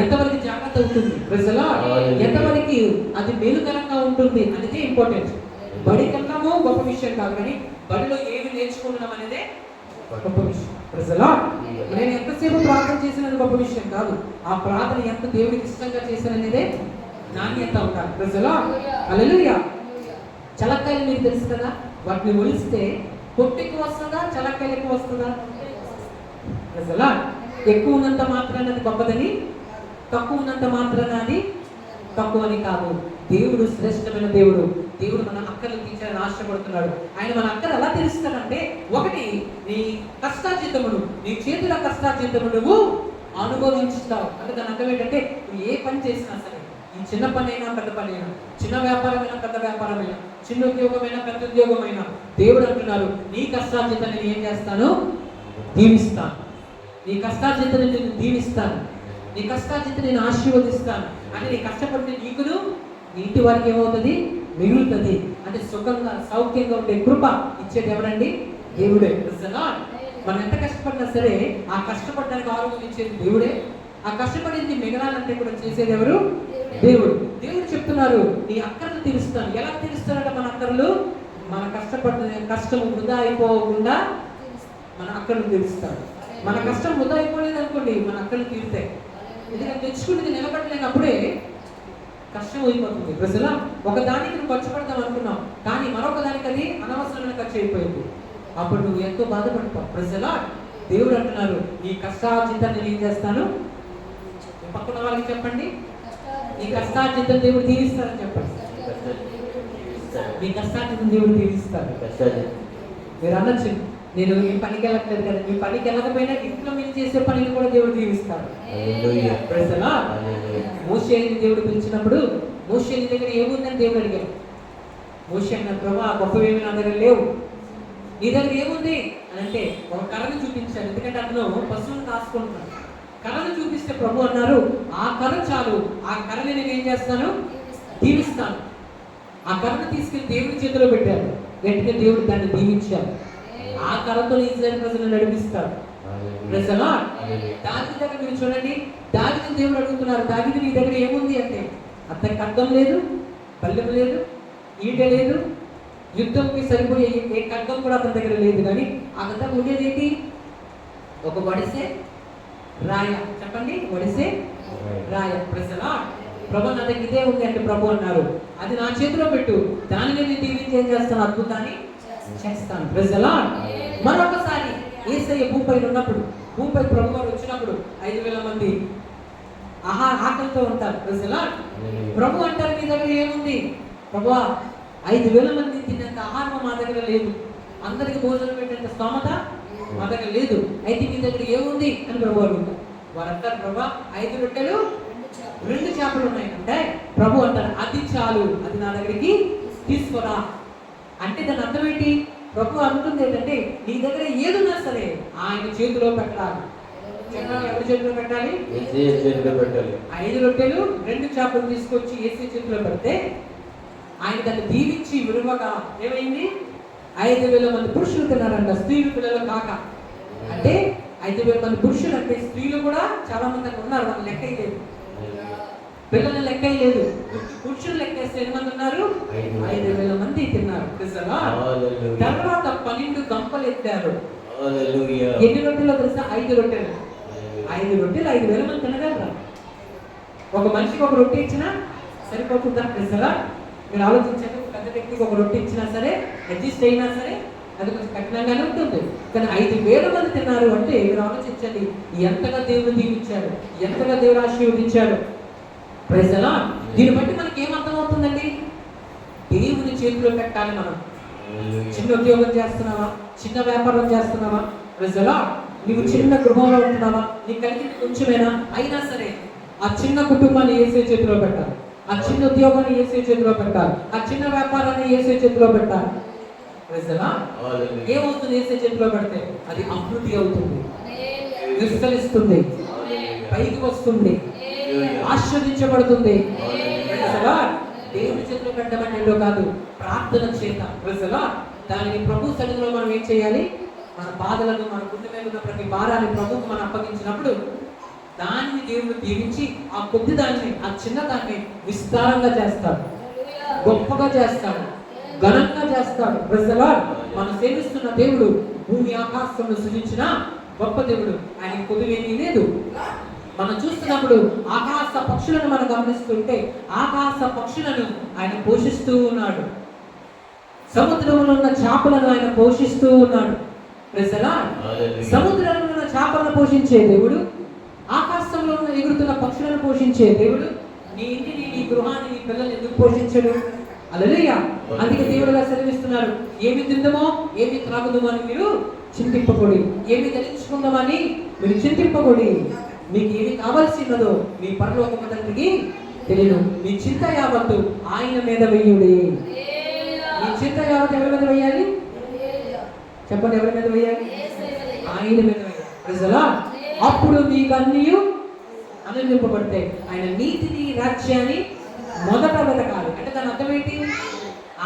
ఎంతవరకు జాగ్రత్త ఉంటుంది, Praise the Lord. ఎంతవరకు అది మేలుకరంగా ఉంటుంది అనేది ఇంపార్టెంట్. బడి కన్నాము గొప్ప విషయం కాదు, కానీ బడిలో ఏమి నేర్చుకుంటున్నాం అనేదే గొప్ప విషయం. Praise the Lord. నేను ఎంతసేపు ప్రార్థన చేసినది గొప్ప విషయం కాదు, ఆ ప్రార్థన ఎంత దేవుడికి ఇష్టంగా చేశాననేదే నాణ్యత ఉండాలి. Praise the Lord. హల్లెలూయా. చలక్కాయలు మీకు తెలుసు కదా, వాటిని ఒలిస్తే పొట్టు ఎక్కువ వస్తుందా, చలక్కాయలు ఎక్కువ వస్తుందా? Praise the Lord. ఎక్కువ ఉన్నంత మాత్రాన అది గొప్పదని, తక్కువ ఉన్నంత మాత్రాన అది తక్కువని కాదు. దేవుడు శ్రేష్టమైన దేవుడు. దేవుడు మన అక్కర్లు తీర్చాలని ఆశపడుతున్నాడు. ఆయన మన అక్కలు ఎలా తీరుస్తాడంటే, ఒకటి నీ కష్టార్జితమును, నీ చేతుల కష్టార్జితము నువ్వు అనుభవించుతావు. అంటే దాని అర్థం ఏంటంటే, నువ్వు ఏ పని చేసినా సరే, ఈ చిన్న పని అయినా పెద్ద పని అయినా, చిన్న వ్యాపారమైనా పెద్ద వ్యాపారమైనా, చిన్న ఉద్యోగమైనా పెద్ద ఉద్యోగమైనా, దేవుడు అంటున్నారు నీ కష్టార్జితాన్ని నేను ఏం చేస్తాను? దీవిస్తాను. నీ కష్టార్జితాన్ని నేను దీవిస్తాను, నీ కష్టార్జితాన్ని నేను ఆశీర్వదిస్తాను. అంటే నీ కష్టపడితే నీకును నీ ఇంటి వారికి ఏమవుతుంది? మిగులుతుంది. అంటే సుఖంగా సౌఖ్యంగా ఉండే కృప ఇచ్చేది ఎవరండి? దేవుడే. మనం ఎంత కష్టపడినా సరే ఆ కష్టపడడానికి ఆరోగ్యం ఇచ్చేది దేవుడే. ఆ కష్టపడింది మిగలాలంటే కూడా చేసేది ఎవరు? దేవుడు. దేవుడు చెప్తున్నారు నీ అక్కర్లు తీరుస్తాను. ఎలా తీరుస్తారంటే మన అక్కర్లు, మన కష్టపడిన కష్టం వృధా అయిపోకుండా మన అక్కర్లు తీరుస్తాడు. మన కష్టం వృధా అయిపోలేదు అనుకోండి, మన అక్కర్లు తీరుతాయి. ఎందుకంటే తెచ్చుకునేది నిలబడలేనప్పుడే కష్టం అయిపోతుంది. ప్రజల ఒక దానికి నువ్వు ఖర్చు పెడతాం అనుకున్నావు, కానీ మరొక దానికి అది అనవసరమైన ఖర్చు అయిపోయింది. అప్పుడు నువ్వు ఎంతో బాధపడతావు. ప్రజల దేవుడు అంటున్నారు నీ కష్టార్జితాన్ని నేను ఏం చేస్తాను? పక్కన వాళ్ళకి చెప్పండి, నీ కష్టార్జితం దేవుడు దీవిస్తారని చెప్పండి. మీ కష్టార్జితం దేవుడు దీవిస్తారు. మీరు అనొచ్చు, నేను ఈ పనికి వెళ్ళట్లేదు కదా. మీ పనికి వెళ్ళకపోయినా ఇంట్లో మీరు చేసే పనిని కూడా దేవుడు దీవిస్తాడు. మోషేని దేవుడు పిలిచినప్పుడు మోషే నీ దగ్గర ఏముందని దేవుడు అడిగాడు. మోషే అన్న ప్రభా గొప్పవేమి నా దగ్గర లేవు, నీ దగ్గర ఏముంది అని అంటే ఒక కర్రను చూపించాడు. ఎందుకంటే అతను పశువులను కాసుకుంటున్నాడు. కర్రను చూపిస్తే ప్రభు అన్నారు ఆ కర్ర చాలు, ఆ కర్రని నేను ఏం చేస్తాను? దీవిస్తాను. ఆ కర్రను తీసుకెళ్లి దేవుడి చేతిలో పెట్టారు. వెంటనే దేవుడు దాన్ని దీవించాడు. ఆ కర్రతో ఇజ్రాయెల్ ప్రజలను నడిపిస్తాడు. దావీదు దగ్గర మీరు చూడండి, దావీదు దేవుడు అడుగుతున్నారు, దావీదు నీ దగ్గర ఏముంది అంటే అతనికి ఖడ్గం లేదు, పల్లెం లేదు, ఈట లేదు, యుద్ధంకి సరిపోయే ఏ ఖడ్గం కూడా అతని దగ్గర లేదు. కానీ అతను ఉండేది ఏంటి? ఒక వడిసే రాయ. చెప్పండి, వడిసే రాయ. ప్రభు నా దగ్గర ఇదే ఉంది అంటే ప్రభు అన్నారు అది నా చేతిలో పెట్టు, దానిని నేను దీవించి ఏం చేస్తాను? అద్భుతాన్ని చేస్తాను. మరొకసారి యేసయ్య భూమిపై ఉన్నప్పుడు, భూమిపై ప్రభు గారు వచ్చినప్పుడు 5,000 మంది ఆకలితో ఉంటారు. ప్రభు అంటారు మీ దగ్గర ఏముంది? ప్రభువా 5,000 మంది తినేంత ఆహారం మా దగ్గర లేదు, అందరికి భోజనం పెట్టేంత స్తోమత మా దగ్గర లేదు, అయితే మీ దగ్గర ఏముంది అని ప్రభు అడుగుతారు. వారు అంటారు ప్రభా 5 రొట్టెలు 2 చేపలు ఉన్నాయి అంటే ప్రభు అంటారు అది చాలు, అది నా దగ్గరికి తీసుకురా. అంటే దాని అర్థం ఏంటి? ప్రభు అంటుంది ఏంటంటే నీ దగ్గర ఏదున్నా సరే ఆయన చేతిలో పెట్టాలి. చెప్పాలి, ఎవరి చేతిలో పెట్టాలి? 5 రొట్టెలు 2 చేపలు తీసుకొచ్చి యేసయ్య చేతిలో పెడితే ఆయన దాన్ని దీవించి విలువగా ఏమైంది? 5,000 మంది పురుషులు తిన్నారంట, స్త్రీలు పిల్లలు కాక. అంటే 5,000 మంది పురుషులు అంటే స్త్రీలు కూడా చాలా మంది అక్కడ ఉన్నారు, వాళ్ళు లెక్క లేదు, పిల్లలు లెక్క లేదు, పురుషులు లెక్కేస్తే ఎన్ని మంది ఉన్నారు? 5,000 మంది తిన్నారు. తర్వాత 12 గంపలు ఎత్తారు. ఎన్ని రొట్టెలు తెలుసా? 5 రొట్టెలు. 5 రొట్టెలు 5,000 మంది తినగలరా? ఒక మనిషికి ఒక రొట్టె ఇచ్చినా సరిపోతుందా? తెలుసా? మీరు ఆలోచించండి, పెద్ద వ్యక్తికి ఒక రొట్టె ఇచ్చినా సరే, అడ్జస్ట్ అయినా సరే అది కొంచెం కఠినంగానే ఉంటుంది. కానీ 5,000 మంది తిన్నారు అంటే మీరు ఆలోచించండి, ఎంతగా దేవుడు దీవించాడు, ఎంతగా దేవుడు ఆశీర్వదించాడు. Praise the lord. దీన్ని బట్టి మనకి ఏమర్థమవుతుందండి? దేవుని చేతిలో పెట్టాలి మనం. చిన్న ఉద్యోగం చేస్తున్నావా, చిన్న వ్యాపారం చేస్తున్నావా, ప్రైజ్ ది లార్డ్. నీవు చిన్న గృహంలో ఉంటున్నావా, నీకు కలిగింది కొంచెమేనా, అయినా సరే ఆ చిన్న కుటుంబాన్ని యేసే చేతిలో పెట్టాలి, ఆ చిన్న ఉద్యోగాన్ని యేసే చేతిలో పెట్టాలి, ఆ చిన్న వ్యాపారాన్ని యేసే చేతిలో పెట్టాలి. Praise the lord. ఏమవుతుంది యేసే చేతిలో పెడితే? అది అభివృద్ధి అవుతుంది, విస్తరిస్తుంది, పైకి వస్తుంది, ఆశీర్వదించబడుతుంది. Praise the lord. దేవుని చేతిలో పెట్టడం ఏంటో కాదు, ప్రార్థన చేత. Praise the lord. దానిని ప్రభు సన్నిధిలో మనం ఏం చేయాలి? మన బాధలను, మన గుండె మీద ఉన్న ప్రతి భారాన్ని ప్రభువుకు మనం అప్పగించినప్పుడు దానిని దేవుడు దీవించి ఆ కొద్ది దాన్ని, ఆ చిన్న దాన్ని విస్తారంగా చేస్తాడు, గొప్పగా చేస్తాడు, ఘనంగా చేస్తాడు. Praise the lord. మనం సేవిస్తున్న దేవుడు భూమి ఆకాశంలో సృజించిన గొప్ప దేవుడు. ఆయన కొద్దివేమీ లేదు. మనం చూస్తున్నప్పుడు ఆకాశ పక్షులను మనం గమనిస్తుంటే ఆకాశ పక్షులను ఆయన పోషిస్తూ ఉన్నాడు, సముద్రంలో ఉన్న చేపలను ఆయన పోషిస్తూ ఉన్నాడు. Praise the lord. సముద్రంలో ఉన్న చేపలను పోషించే దేవుడు, ఆకాశంలో ఉన్న ఎగురుతున్న పక్షులను పోషించే దేవుడు నీ ఇంటిని, నీ గృహాన్ని, నీ పిల్లల్ని ఎందుకు పోషించడు? హల్లెలూయా. అందుకే దేవుడుగా సెలవిస్తున్నాడు, ఏమి తిందమో ఏమి త్రాగుదమో అని మీరు చింతింపకూడి, ఏమి ధరించుకుందామని మీరు చింతింపకూడి, మీకు ఏమి కావాల్సినదో మీ పరలోకపు తండ్రికి తెలియదు. మీ చింత యావత్తు ఆయన మీద వెయ్యుడి. మీ చింత యావత్తు ఎవరి మీద వేయాలి? చెప్పండి, ఎవరి మీద వేయాలి? ఆయన మీద వేయాలి. Praise the lord. అప్పుడు మీకు అన్నీ అనునింపబడతాయి. ఆయన నీతిని, రాజ్యాన్ని మొదట వెతకాలి. అంటే దాని అర్థం ఏంటి?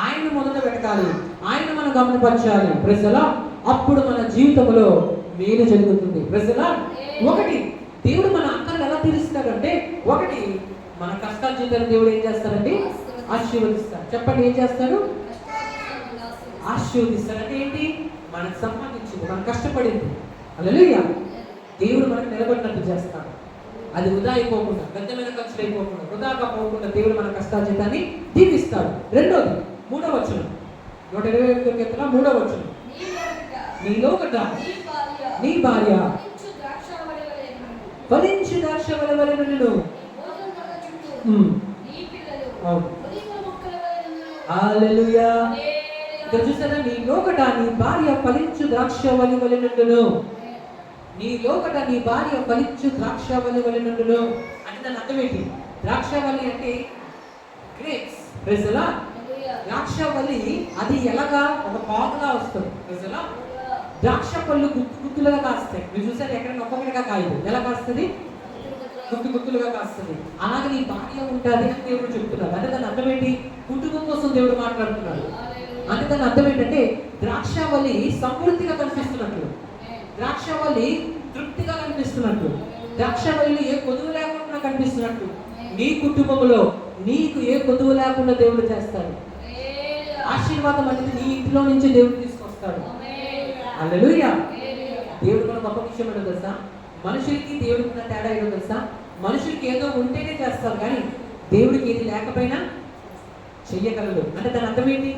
ఆయన మొదట వెతకాలి, ఆయన మనం గమనపరచాలి. Praise the lord. అప్పుడు మన జీవితంలో మేలు జరుగుతుంది. Praise the lord. ఒకటి, దేవుడు మన అక్కలు ఎలా తీరుస్తాడంటే, ఒకటి మన కష్టార్జితం దేవుడు ఏం చేస్తాడండి? ఆశీర్వదిస్తాడు. చెప్పండి, ఏం చేస్తాడు? ఆశీర్వదిస్తాడు. అంటే ఏంటి? మనకు సంపాదించింది, మనం కష్టపడింది, హల్లెలూయా, దేవుడు మనకు నిలబడినట్టు చేస్తాడు. అది వృధా అయిపోకుండా, గద్దమైన ఖర్చులు అయిపోకుండా, వృధాగా పోకుండా దేవుడు మన కష్టార్జితాన్ని దీవిస్తాడు. రెండోది, 3వ వచనం, 121 కీర్తన 3వ వచనం, నీలో ఒకట నీ భార్య ఫలించు ద్రాక్షవల్లి వలె నుండును. హల్లెలూయా. ఇక్కడ చూసారా, నీ లోకట నీ భార్య ఫలించు ద్రాక్షవల్లి వలె నుండును. నీ లోకట నీ భార్య ఫలించు ద్రాక్షవల్లి వలె నుండును. అంటే దాని అర్థం ఏంటి? ద్రాక్షవల్లి అంటే గ్రేప్స్. Praise the lord. ద్రాక్షవల్లి అది ఎలాగా ఒక పాకులా వస్తుంది. Praise the lord. ద్రాక్ష పళ్ళు గుత్తులుగా కాస్తాయి. మీరు చూసారు, ఎక్కడైనా ఒక్కొక్కటిగా కాయదు. ఎలా కాస్తుంది? గుత్తులుగా కాస్తుంది. అలాగే నీ భార్య ఉంటుంది అని దేవుడు చెప్తున్నాడు. అంటే దాని అర్థం ఏంటి? కుటుంబం కోసం దేవుడు మాట్లాడుతున్నాడు. అంటే దాని అర్థం ఏంటంటే ద్రాక్షవల్లి సమృద్ధిగా కనిపిస్తున్నట్లు, ద్రాక్షవల్లి తృప్తిగా కనిపిస్తున్నట్లు, ద్రాక్షవల్లి ఏ కొదువు లేకుండా కనిపిస్తున్నట్లు నీ కుటుంబంలో నీకు ఏ కొదువు లేకుండా దేవుడు చేస్తాడు. ఆశీర్వాదం అనేది నీ ఇంట్లో నుంచి దేవుడు తీసుకొస్తాడు. హల్లెలూయా. దేవుడు మన గొప్ప విషయం ఏంటో తెలుసా? మనుషులకి దేవుడికి ఉన్న తేడా ఏంటో తెలుసా? మనుషులకి ఏదో ఉంటేనే చేస్తారు, కానీ దేవుడికి ఏది లేకపోయినా చెయ్యగలడు. అంటే దాని అర్థం ఏంటి?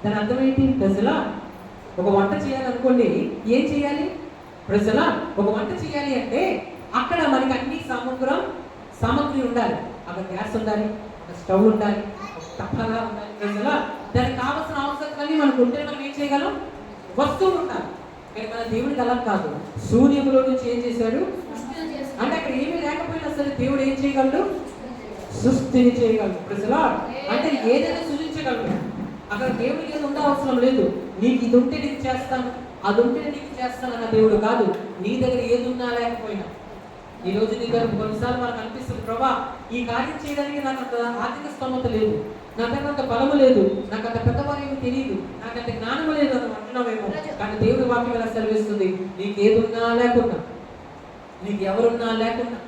దాని అర్థం ఏంటి? ప్రజలా ఒక వంట చేయాలనుకోండి, ఏం చేయాలి? ప్రజలా ఒక వంట చేయాలి అంటే అక్కడ మనకి అన్ని సామగ్రి ఉండాలి. అక్కడ గ్యాస్ ఉండాలి, అక్కడ స్టవ్ ఉండాలి, తప్పగా ఉండాలి. ప్రజలా దానికి కావాల్సిన అవసరాలన్నీ మనకు ఉంటే మనం ఏం చేయగలం? వస్తువులు ఉండాలి. కానీ మన దేవుడికి అలా కాదు. శూన్యంలో నుంచి ఏం చేశాడు? అంటే అక్కడ ఏమీ లేకపోయినా సరే దేవుడు ఏం చేయగలడు? సృష్టిని చేయగలడు. ప్రజలా అంటే ఏదైనా సృజించగలడు. అక్కడ దేవుడికి ఏది ఉండే అవసరం లేదు. నీకు ఇది ఉంటే నీకు చేస్తాను, అది ఉంటే నీకు చేస్తాను అన్న దేవుడు కాదు. నీ దగ్గర ఏది ఉన్నా లేకపోయినా. ఈ రోజు నీ దగ్గర కొన్నిసార్లు మనకు అనిపిస్తుంది, ప్రభా ఈ కార్యం చేయడానికి నాకు అంత ఆర్థిక స్తోమత లేదు, నాకంత అంత బలము లేదు, నాకు అంత పెద్దవారు ఏమి తెలియదు, నాకు అంత జ్ఞానము లేదు అని అంటున్నావేమో. కానీ దేవుడి వాక్యం ఎలా సెలవిస్తుంది? నీకు ఏది ఉన్నా లేకున్నా, నీకు ఎవరున్నా లేకున్నా,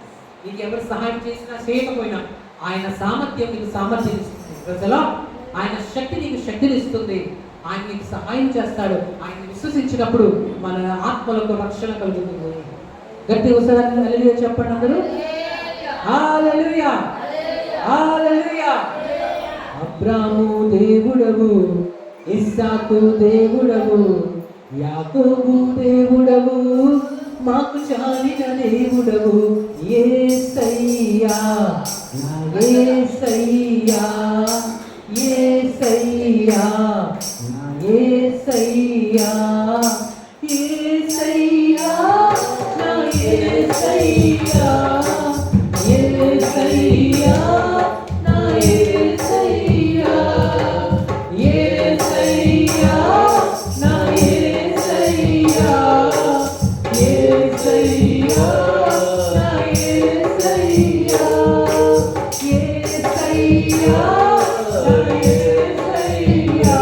నీకు ఎవరు సహాయం చేసినా చేయకపోయినా ఆయన సామర్థ్యం నీకు సామర్థ్యం ఇస్తుంది. ప్రజలో ఆయన శక్తి నీకు శక్తిని ఇస్తుంది. ఆయన నీకు సహాయం చేస్తాడు. ఆయన విశ్వసించినప్పుడు మన ఆత్మలకు రక్షణ కలుగుతుంది. గట్టి ఒకసారి హల్లెలూయా చెప్పండి అందరూ. హల్లెలూయా, హల్లెలూయా. అబ్రాము దేవుడవు, ఇస్సాకు దేవుడవు, యాకోబు దేవుడవు, మాకు చాలిన దేవుడవు యేసయ్యా, నా యేసయ్యా, యేసయ్యా, నా యేసయ్యా, యేసయ్యా, నా యేసయ్యా, యేసయ్యా, నా యేసయ్యా, యేసయ్యా, నా యేసయ్యా, యేసయ్యా, నా యేసయ్యా, యేసయ్యా, నా యేసయ్యా,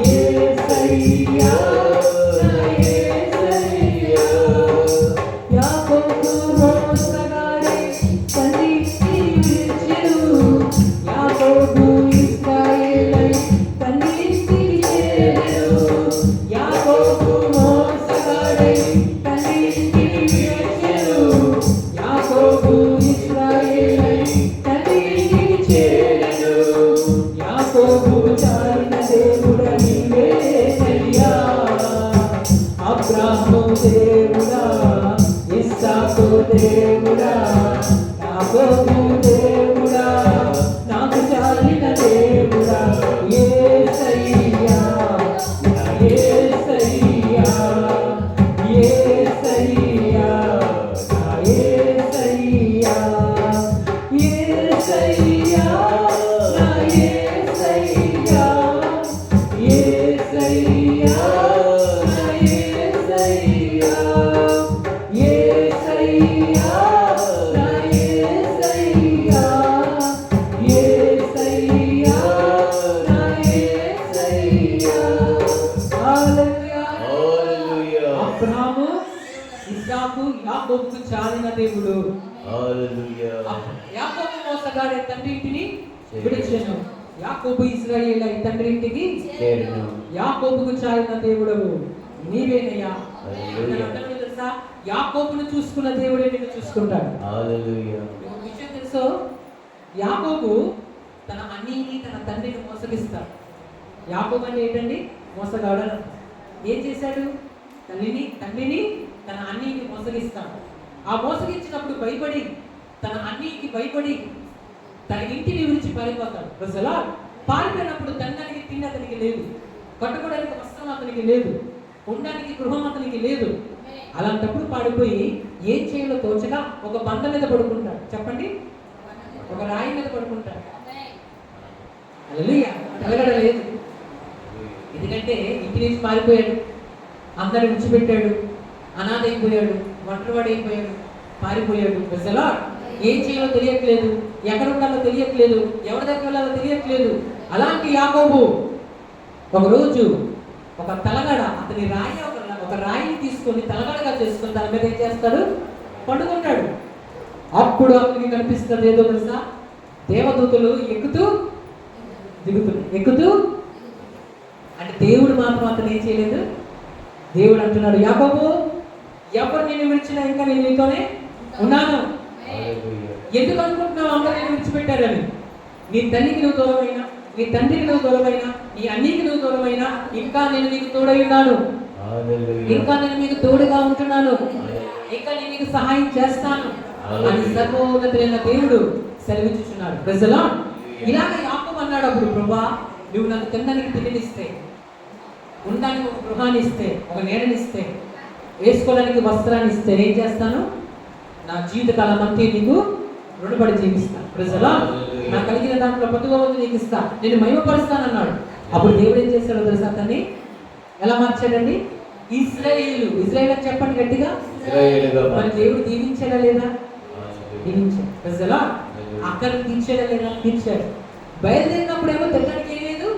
యేసయ్యా, నా యేసయ్యా. యాకోబు మోసగాడే తండ్రిని విడిచెను, యాకోబు ఇశ్రాయేలై తండ్రికి చేరెను. యాకోబు మోసగాడే తండ్రిని విడిచెను, యాకోబు ఇశ్రాయేలై తండ్రికి చేరెను. యాకోబు చాలిన దేవుడ నీవేనయ్యా, అబ్రాహాము దేవుడా, ఇస్సాకు దేవుడా, యాకోబు దేవుడా, నాకు చాలిన దేవుడా యేసయ్యా, నా యేసయ్యా, యేసయ్యా, నా యేసయ్యా, యేసయ్యా, నా యేసయ్యా, యేసయ్యా, నా యేసయ్యా, యేసయ్యా, నా యేసయ్యా, యేసయ్యా, నా యేసయ్యా. హల్లెలూయా. Hallelujah. అబ్రాహాము, ఇస్సాకు, యాకోబుకు చాలిన దేవుడు. Hallelujah. యాకోబు మోసగాడే తండ్రి ఇంటిని విడిచెను, యాకోబు ఇశ్రాయేలై తండ్రి ఇంటికి చేరెను. యాకోబుకు చాలిన దేవుడవు నీవేనయ్యా. హల్లెలూయా. ఇక్కడ అర్థం ఏంటో తెలుసా? యాకోబును చూసుకున్న దేవుడే నిన్ను చూసుకుంటాడు. Hallelujah. మీకు ఒక విషయం తెలుసో, యాకోబు తన అన్నీని తన తండ్రిని మోసగిస్తాడు. యాకోబు అంటే ఏంటండి? మోసగాడు అని అర్థం. ఏం చేశాడు? తండ్రిని తన అన్నీని మోసగిస్తాడు. ఆ మోసగించినప్పుడు భయపడి, తన అన్నీకి భయపడి తన ఇంటిని విడిచి పారిపోతాడు. ప్రజలా పారిపోయినప్పుడు తండ్రికి తిండి అతనికి లేదు, కట్టుకోవడానికి వస్త్రం అతనికి లేదు, ఉండడానికి గృహం అతనికి లేదు. అలాంటప్పుడు పాడిపోయి ఏం చేయాలో తోచగా ఒక బండ మీద పడుకుంటాడు. చెప్పండి, ఒక రాయి మీద పడుకుంటాడు. హల్లెలూయా. కలగడ లేదు, ఎందుకంటే ఇంటి నుంచి పారిపోయాడు, అందరిని విడిచిపెట్టాడు, అనాథ అయిపోయాడు, ఒంటరివాడైపోయాడు, పారిపోయాడు. ప్రజలా ఏం చేయాలో తెలియట్లేదు, ఎక్కడ ఉండాలో తెలియట్లేదు, ఎవరి దగ్గర వెళ్ళాలో తెలియట్లేదు. అలాంటి యాకోబు ఒకరోజు ఒక తలగడ, అతని రాయి ఒక రాయిని తీసుకొని తలగడగా చేసుకొని దాని మీద ఏం చేస్తాడు? పండుకుంటాడు. అప్పుడు అతనికి కనిపిస్తుంది ఏదో తెలుసా? దేవదూతలు ఎక్కుతూ అంటే దేవుడు మాత్రం అతను ఏం చేయలేదు. దేవుడు అంటున్నాడు, యాకోబు, ఎవరు నేను విడిచినా ఇంకా నేను నీతోనే ఉన్నాను. Hallelujah. ఎందుకు అనుకుంటున్నావు అందరూ నేను విడిచిపెట్టారని? నీ తల్లికి నువ్వు దూరమైనా, నీ తండ్రికి నువ్వు దూరమైనా, నీ అన్నికి నువ్వు దూరమైనా, ఇంకా నేను నీకు తోడై ఉన్నాను, Hallelujah. ఇంకా నేను మీకు తోడుగా ఉంటున్నాను, ఇంకా నేను నీకు సహాయం చేస్తాను అని సర్వోన్నతుడైన దేవుడు సెలవిచ్చుచున్నాడు. ప్రజలా ఇలాగ యాకోబు అన్నాడు. అప్పుడు ప్రభువా, నువ్వు నాకు తినడానికి తిండినిస్తే, ఉండడానికి ఒక గృహాన్ని ఇస్తే, ఒక నీడనిస్తే, వేసుకోవడానికి వస్త్రాన్ని ఇస్తే ఏం చేస్తాను? నా జీవితకాలం అంతా నీకు రుణపడి జీవిస్తాను. ప్రజలా నాకు కలిగిన దాంట్లో ప్రతిభావంతో నీకు ఇస్తా, నేను మహిమపరుస్తానన్నాడు. అప్పుడు దేవుడు ఏం చేశాడో తెలుసా? అతన్ని ఎలా మార్చాడండి? ఇశ్రాయేలు అని చెప్పండి గట్టిగా. ఇశ్రాయేలుగా మరి దేవుడు దీవించాడా లేదా? Hallelujah. దీవించాడు. ప్రజలా అక్కడ తీర్చాడా లేదా? తీర్చాడు. బయలుదేరినప్పుడు ఏమో తినడానికి ఏం లేదు,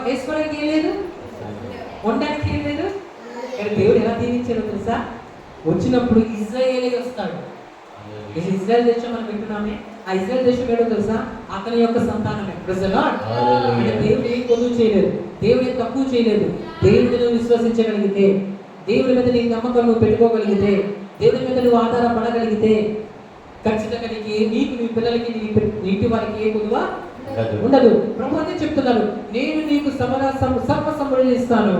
వేసుకోవడానికి ఏం లేదు, ఉండడానికి ఏం లేదు. కానీ దేవుడు ఎలా దీవించాడో తెలుసా? వచ్చినప్పుడు ఇశ్రాయేలే వస్తాడు. ఇది ఇజ్రాయెల్ దేశం మనం వింటున్నామే. ఆ ఇజ్రాయెల్ దేశం ఏడో తెలుసా? అతని యొక్క సంతానమే. అంటే దేవుడు ఏం కొలువు చేయలేదు, దేవుడు ఏం తక్కువ చేయలేదు. దేవుడిని నువ్వు విశ్వసించగలిగితే, దేవుడి మీద నీ నమ్మకం నువ్వు పెట్టుకోగలిగితే, దేవుడి మీద నువ్వు ఆధారపడగలిగితే ఖచ్చితంగా నీకు నీ పిల్లలకి నీ ఇంటి వారికి ఏ కొలువ ఉండదు. ప్రభు అదే చెప్తున్నారు, నేను నీకు సర్వ సమృద్ధి ఇస్తాను,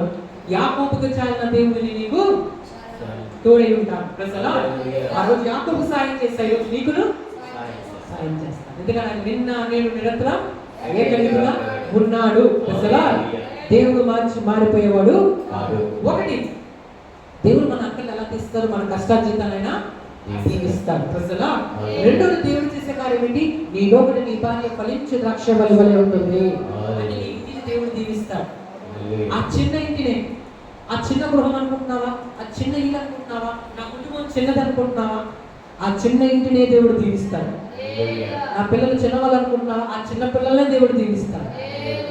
యాకోబుకు చాలిన దేవుడిని నీకు తోడై ఉంటాను. ప్రజలా ఆ రోజు యాకోబు సాయం చేస్తా, ఈరోజు నీకును సాయం చేస్తాను. ఎందుకంటే ఆయన నిన్న నేను నిరంతరం ఏకరీతిగా ఉన్నాడు. ప్రజలా దేవుడు మారిపోయేవాడు కాదు. ఒకటి, దేవుడు మన అక్కలు ఎలా తీస్తారు, మన కష్టార్జితాలైనా దీవిస్తాడు. ప్రజలా రెండోది, దేవుడు చేసే కార్యం ఏంటి, నీ లోపల నీ భార్య ఫలించే ద్రాక్ష వలె ఉంటుంది అని నీ ఇంటిని దేవుడు దీవిస్తాడు. ఆ చిన్న ఇంటినే, ఆ చిన్న గృహం అనుకుంటున్నావా, ఆ చిన్న ఇల్లు అనుకుంటున్నావా, నా కుటుంబం చిన్నది అనుకుంటున్నావా, ఆ చిన్న ఇంటినే దేవుడు దీవిస్తాడు. నా పిల్లలు చిన్నవాళ్ళు అనుకుంటున్నావా, ఆ చిన్న పిల్లలనే దేవుడు దీవిస్తాడు.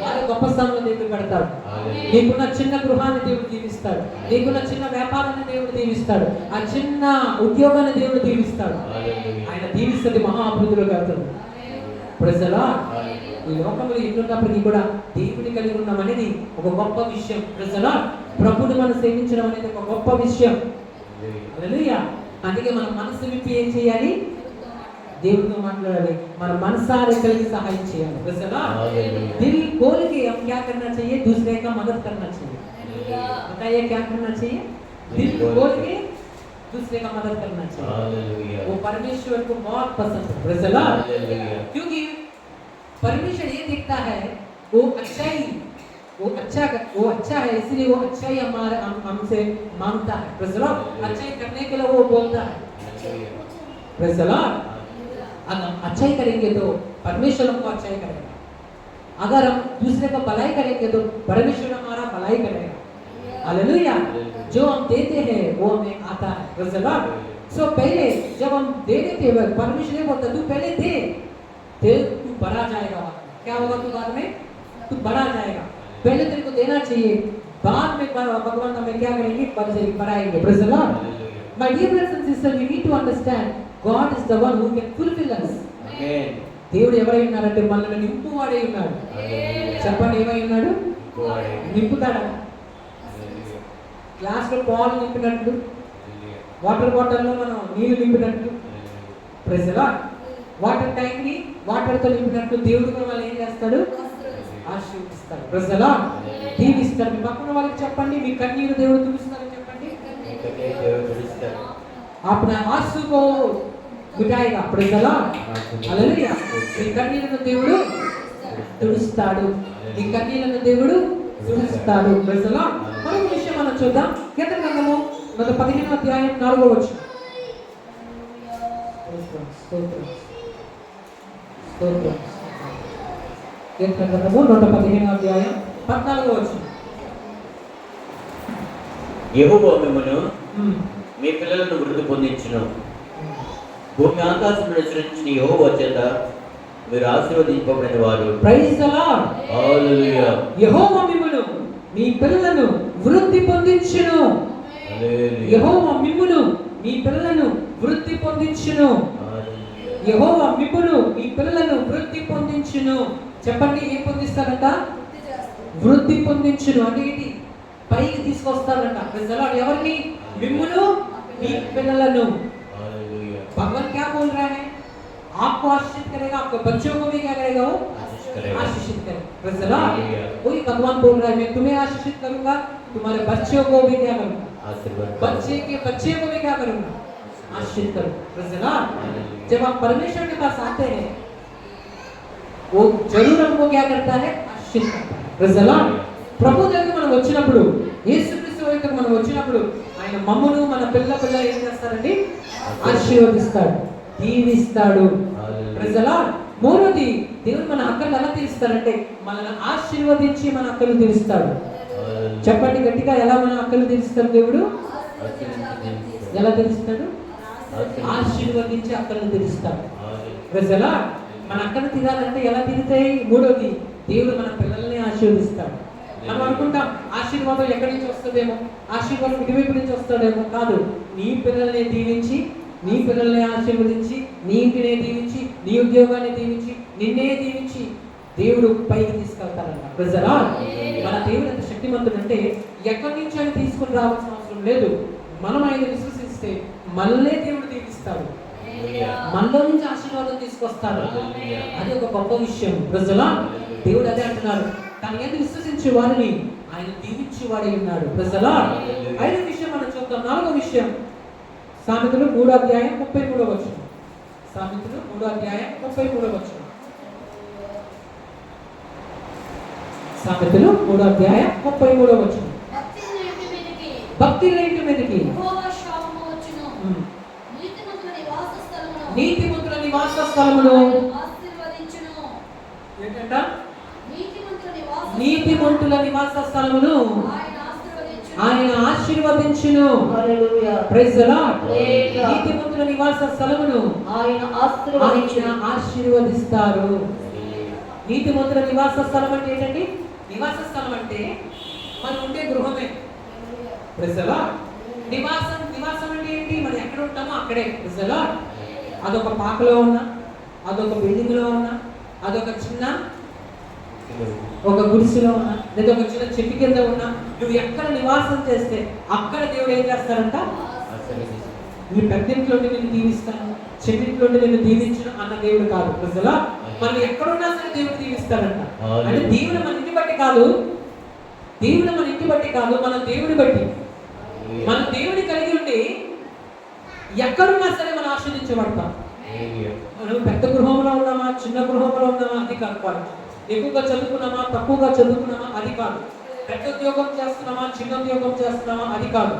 వాళ్ళ గొప్ప స్థానంలో దేవుడు పెడతాడు. నీకున్న చిన్న గృహాన్ని దేవుడు దీవిస్తాడు. నీకున్న చిన్న వ్యాపారాన్ని దేవుడు దీవిస్తాడు. ఆ చిన్న ఉద్యోగాన్ని దేవుడు దీవిస్తాడు. ఆయన దీవిస్తుంది, మహా అభివృద్ధిలో కలుగుతుంది. ప్రజలా ఈ లోకంలో ఎన్నున్నప్పటికీ కూడా దేవుడిని కలిగి ఉన్నాం అనేది ఒక గొప్ప విషయం. ప్రజలా ప్రభుని మనం సేవించడం అనేది ఒక గొప్ప విషయం. హల్లెలూయా. అందుకే మన మనసు విప్పి ఏం చేయాలి, దేవుడితో మాట్లాడాలి, మన మనసారే కలిగి సహాయం చేయాలి. ప్రజలా दिल खोल के हम क्या करना चाहिए, दूसरे का मदद करना चाहिए. बताइए क्या करना चाहिए, दिल खोल के दूसरे का मदद करना चाहिए. वो परमेश्वर को बहुत पसंद है. प्रजला क्योंकि परमेश्वर ये देखता है, वो अच्छाई, वो अच्छा है, इसलिए वो अच्छाई हमारे हमसे मांगता है. प्रजला अच्छाई करने के लिए वो बोलता है. प्रजला अगर हम अच्छाई करेंगे तो परमेश्वर हमको अच्छाई करेगा. अगर हम दूसरे को भलाई करेंगे तो परमेश्वर हमारा भलाई करेगा. हालेलुया. जो हम देते हैं वो हमें आता है. प्रजला सो पहले जब हम दे देते हैं, परमेश्वर ये बोलता तू पहले दे, तू बढ़ा जाएगा. क्या होगा, तू बाद में तू बढ़ा जाएगा. पहले तेरे को देना चाहिए, बाद में भगवान हमें क्या करेंगे, बढ़ाएंगे. प्रजला my dear brothers and sisters, we need to understand God is the one who can fulfill us. Amen. దేవుడు ఎవరై ఉన్నారంటే మనల్ని నింపువాడై ఉన్నాడు. చెప్పండి, ఏమై ఉన్నాడు, నింపుతాడా. గ్లాస్ లో పాలు నింపినట్లు, వాటర్ బాటిల్ లో మనం నీళ్లు నింపినట్లు, ప్రజలా వాటర్ ట్యాంక్ ని వాటర్ తో నింపినట్లు దేవుడు కూడా వాళ్ళు ఏం చేస్తాడు, ఆశీర్వదిస్తాడు. ప్రజలా దీవిస్తాడు. మీ పక్కన వాళ్ళకి చెప్పండి, మీ కన్నీరు దేవుడు తుడుస్తాడని చెప్పండి. अपने आंसू को मिटाएगा. प्रजला हालेलुया. ఈ కన్నీళ్లను దేవుడు తుడుస్తాడు. ఈ కన్నీళ్లను దేవుడు తుడుస్తాడు. ప్రజలా మరొక విషయం మనం చూద్దాం. కీర్తన గ్రంథము 15వ అధ్యాయం 4వ వచనం. కీర్తన గ్రంథము 115వ అధ్యాయం 14వ వచనం. యెహోవా మిమ్మును మీ పిల్లలను వృద్ధి పొందించును. భూమి ఆకాశమును సృష్టించిన యెహోవా చేత మీరు ఆశీర్వదింపబడిన వారు. Praise the Lord. హల్లెలూయా. యెహోవా మిమ్మును మీ పిల్లలను వృద్ధి పొందించును. హల్లెలూయా. యెహోవా మిమ్మును మీ పిల్లలను వృద్ధి పొందించును. హల్లెలూయా. యెహోవా మిమ్మును మీ పిల్లలను వృద్ధి పొందించును. చెప్పండి, ఏం పొందిస్తారంట, వృద్ధి పొందించును. అంటే ఏంటి, పైకి తీసుకొస్తారంట. Praise the lord. ఎవరిని, మిమ్మును మీ పిల్లలను. भगवान क्या बोल रहा है, आपको आशीषित करेगा, आपके बच्चों को भी क्या करेगा, वो आशीषित करेगा. Praise the Lord. वही भगवान बोल रहा है, मैं तुम्हें आशीषित करूंगा, तुम्हारे बच्चों को भी क्या करूंगा, बच्चे के बच्चे को भी क्या करूंगा, आशीषित करूंगा. Praise the Lord. जब आप परमेश्वर के पास आते हैं, वो जरूर हमको क्या करता है, आशीषित करता है. Praise the Lord. ప్రభు దగ్గరికి మనం వచ్చినప్పుడు, యేసుక్రీస్తు దగ్గరికి మనం వచ్చినప్పుడు, ఆయన మమ్మును మన పిల్ల ఏం చేస్తారండి, ఆశీర్వదిస్తాడు, దీవిస్తాడు. Praise the lord. మూడోది, దేవుడు మన అక్కలు ఎలా తీరుస్తారంటే మనల్ని ఆశీర్వదించి మన అక్కలు తీరుస్తాడు. చెప్పండి గట్టిగా, ఎలా మన అక్కలు తీరుస్తాడు దేవుడు, ఎలా తీరుస్తాడు, ఆశీర్వదించి అక్కలను తీరుస్తాడు. Praise the lord. మన అక్కలు తీరాలంటే ఎలా తీరుతాయి, మూడోది, దేవుడు మన పిల్లల్ని ఆశీర్వదిస్తాడు. మనం అనుకుంటాం ఆశీర్వాదం ఎక్కడి నుంచి వస్తుందేమో, ఆశీర్వాదం ఇటువైపు నుంచి వస్తాడేమో. కాదు, నీ పిల్లల్ని దీవించి, నీ పిల్లల్ని ఆశీర్వదించి, నీ ఇంటిని దీవించి, నీ ఉద్యోగాన్ని దీవించి, నిన్నే దీవించి దేవుడు పైకి తీసుకెళ్తారన్న. Praise the lord. మన దేవుడు ఎంత శక్తిమంతుడు అంటే ఎక్కడి నుంచి ఆయన తీసుకుని రావాల్సిన అవసరం లేదు. మనం ఆయన విశ్వసిస్తే మనల్నే దేవుడు దీవిస్తాడు. మనలో నుంచి ఆశీర్వాదం తీసుకొస్తారు. అది ఒక గొప్ప విషయం. ప్రజలా దేవుడు అదే అంటున్నారు, తన యందు విశ్వసించే వారిని ఆయన దీవించేవాడై ఉన్నాడు. ప్రజలా 5వ విషయం మనం చూద్దాం. 4వ విషయం సామెతలు 3వ అధ్యాయం 33వ వచనం. సామెతలు 3వ అధ్యాయం 33వ వచనం. సామెతలు 3వ అధ్యాయం 33వ వచనం. భక్తి లేని మీదకి నీతిమంతుల నివాస స్థలమును ఏంటంట? నీతిమంతుల నివాస స్థలమును ఆయన ఆశీర్వదించును. Praise the lord. నీతిమంతుల నివాస స్థలమును ఆయన ఆశీర్వదిస్తారు. నీతిమంతుల నివాస స్థలం అంటే ఏంటండి? నివాస స్థలం అంటే మనం ఉండే గృహమే. Praise the lord. నివాసం అంటే ఏంటి? మనం ఎక్కడ ఉంటామో అక్కడే. Praise the lord. అదొక పాకలో ఉన్నా, అదొక బిల్డింగ్ లో ఉన్నా, అదొక చిన్న ఒక గుడిసెలో ఉన్నా, లేదా ఒక చిన్న చెట్టు కింద ఉన్నా, నువ్వు ఎక్కడ నివాసం చేస్తే అక్కడ దేవుడు ఏం చేస్తారంట? నీ పెద్దింట్లో నేను దీవిస్తాను, చెన్నింట్లో నేను దీవించను అన్న దేవుడు కాదు. ప్రజలా మనం ఎక్కడున్నా సరే దేవుడు దీవిస్తారంట. అంటే దేవుడు మన ఇంటి బట్టి కాదు, దేవుడు మన ఇంటి బట్టి కాదు, మన దేవుని బట్టి. మన దేవుని కలిగి ఉండి ఎక్కడున్నా సరే మనం ఆశీర్వదించబడతాం. మనం పెద్ద గృహంలో ఉన్నామా, చిన్న గృహంలో ఉన్నామా, అది కాదు పాయింట్. ఎక్కువగా చదువుకున్నామా, తక్కువగా చదువుకున్నామా, అది కాదు. పెద్ద ఉద్యోగం చేస్తున్నామా, చిన్న ఉద్యోగం చేస్తున్నామా, అది కాదు.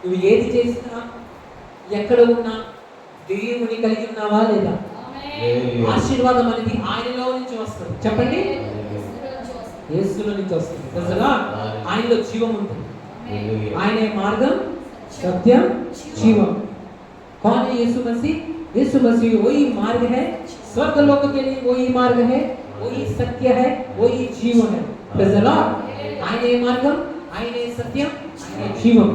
నువ్వు ఏది చేసినా, ఎక్కడ ఉన్నా దేవుని కలిగి ఉన్నావా లేదా? ఆశీర్వాదం అనేది ఆయనలో నుంచి వస్తుంది. చెప్పండి, యేసులో నుంచి వస్తుంది. ప్రజలా ఆయనలో జీవం ఉంటుంది. ఆయనే మార్గం, సత్యం, జీవం. कौन है? यीशु मसीह। यीशु मसीह वही मार्ग है, स्वर्ग लोक के लिए वही मार्ग है, वही सत्य है, वही जीवन है। Praise the Lord. ఆయనే మార్గం, ఆయనే సత్యం, ఆయనే జీవం.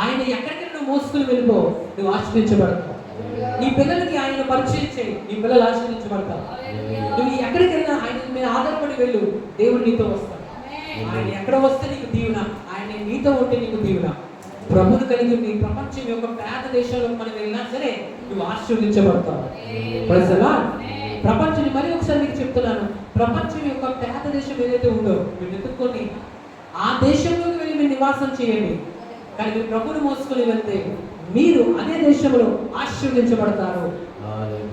ఆయన ఎక్కడికి నువ్వు మోసుకుని వెళ్ళిపో, నువ్వు ఆశీర్వదించబడతావు. నీ పిల్లలకి ఆయన పరిచయం చేయి, నీ పిల్లలు ఆశీర్వదించబడతారు. నువ్వు ఎక్కడికి వెళ్ళినా ఆయన మీద ఆధారపడి వెళ్ళు, దేవుడు నీతో వస్తాడు. ఆయన ఎక్కడ వస్తే నీకు దీవెన, ఆయన నీతో ఉంటే నీకు దీవెన. ప్రభువును కలిగి నీ ప్రపంచం యొక్క పేద దేశాలకు మనం వెళ్ళినా సరే నువ్వు ఆశీర్వదించబడతావు. Praise the lord. ప్రపంచం మరి ఒకసారి మీకు చెప్తున్నాను, ప్రపంచం యొక్క పేద దేశం ఏదైతే ఉందో మీరు ఎత్తుక్కొని ఆ దేశంలోకి వెళ్ళి మీరు నివాసం చేయండి. కానీ మీరు ప్రభువును మోసుకొని వెళ్తే మీరు అదే దేశంలో ఆశీర్వదించబడతారు.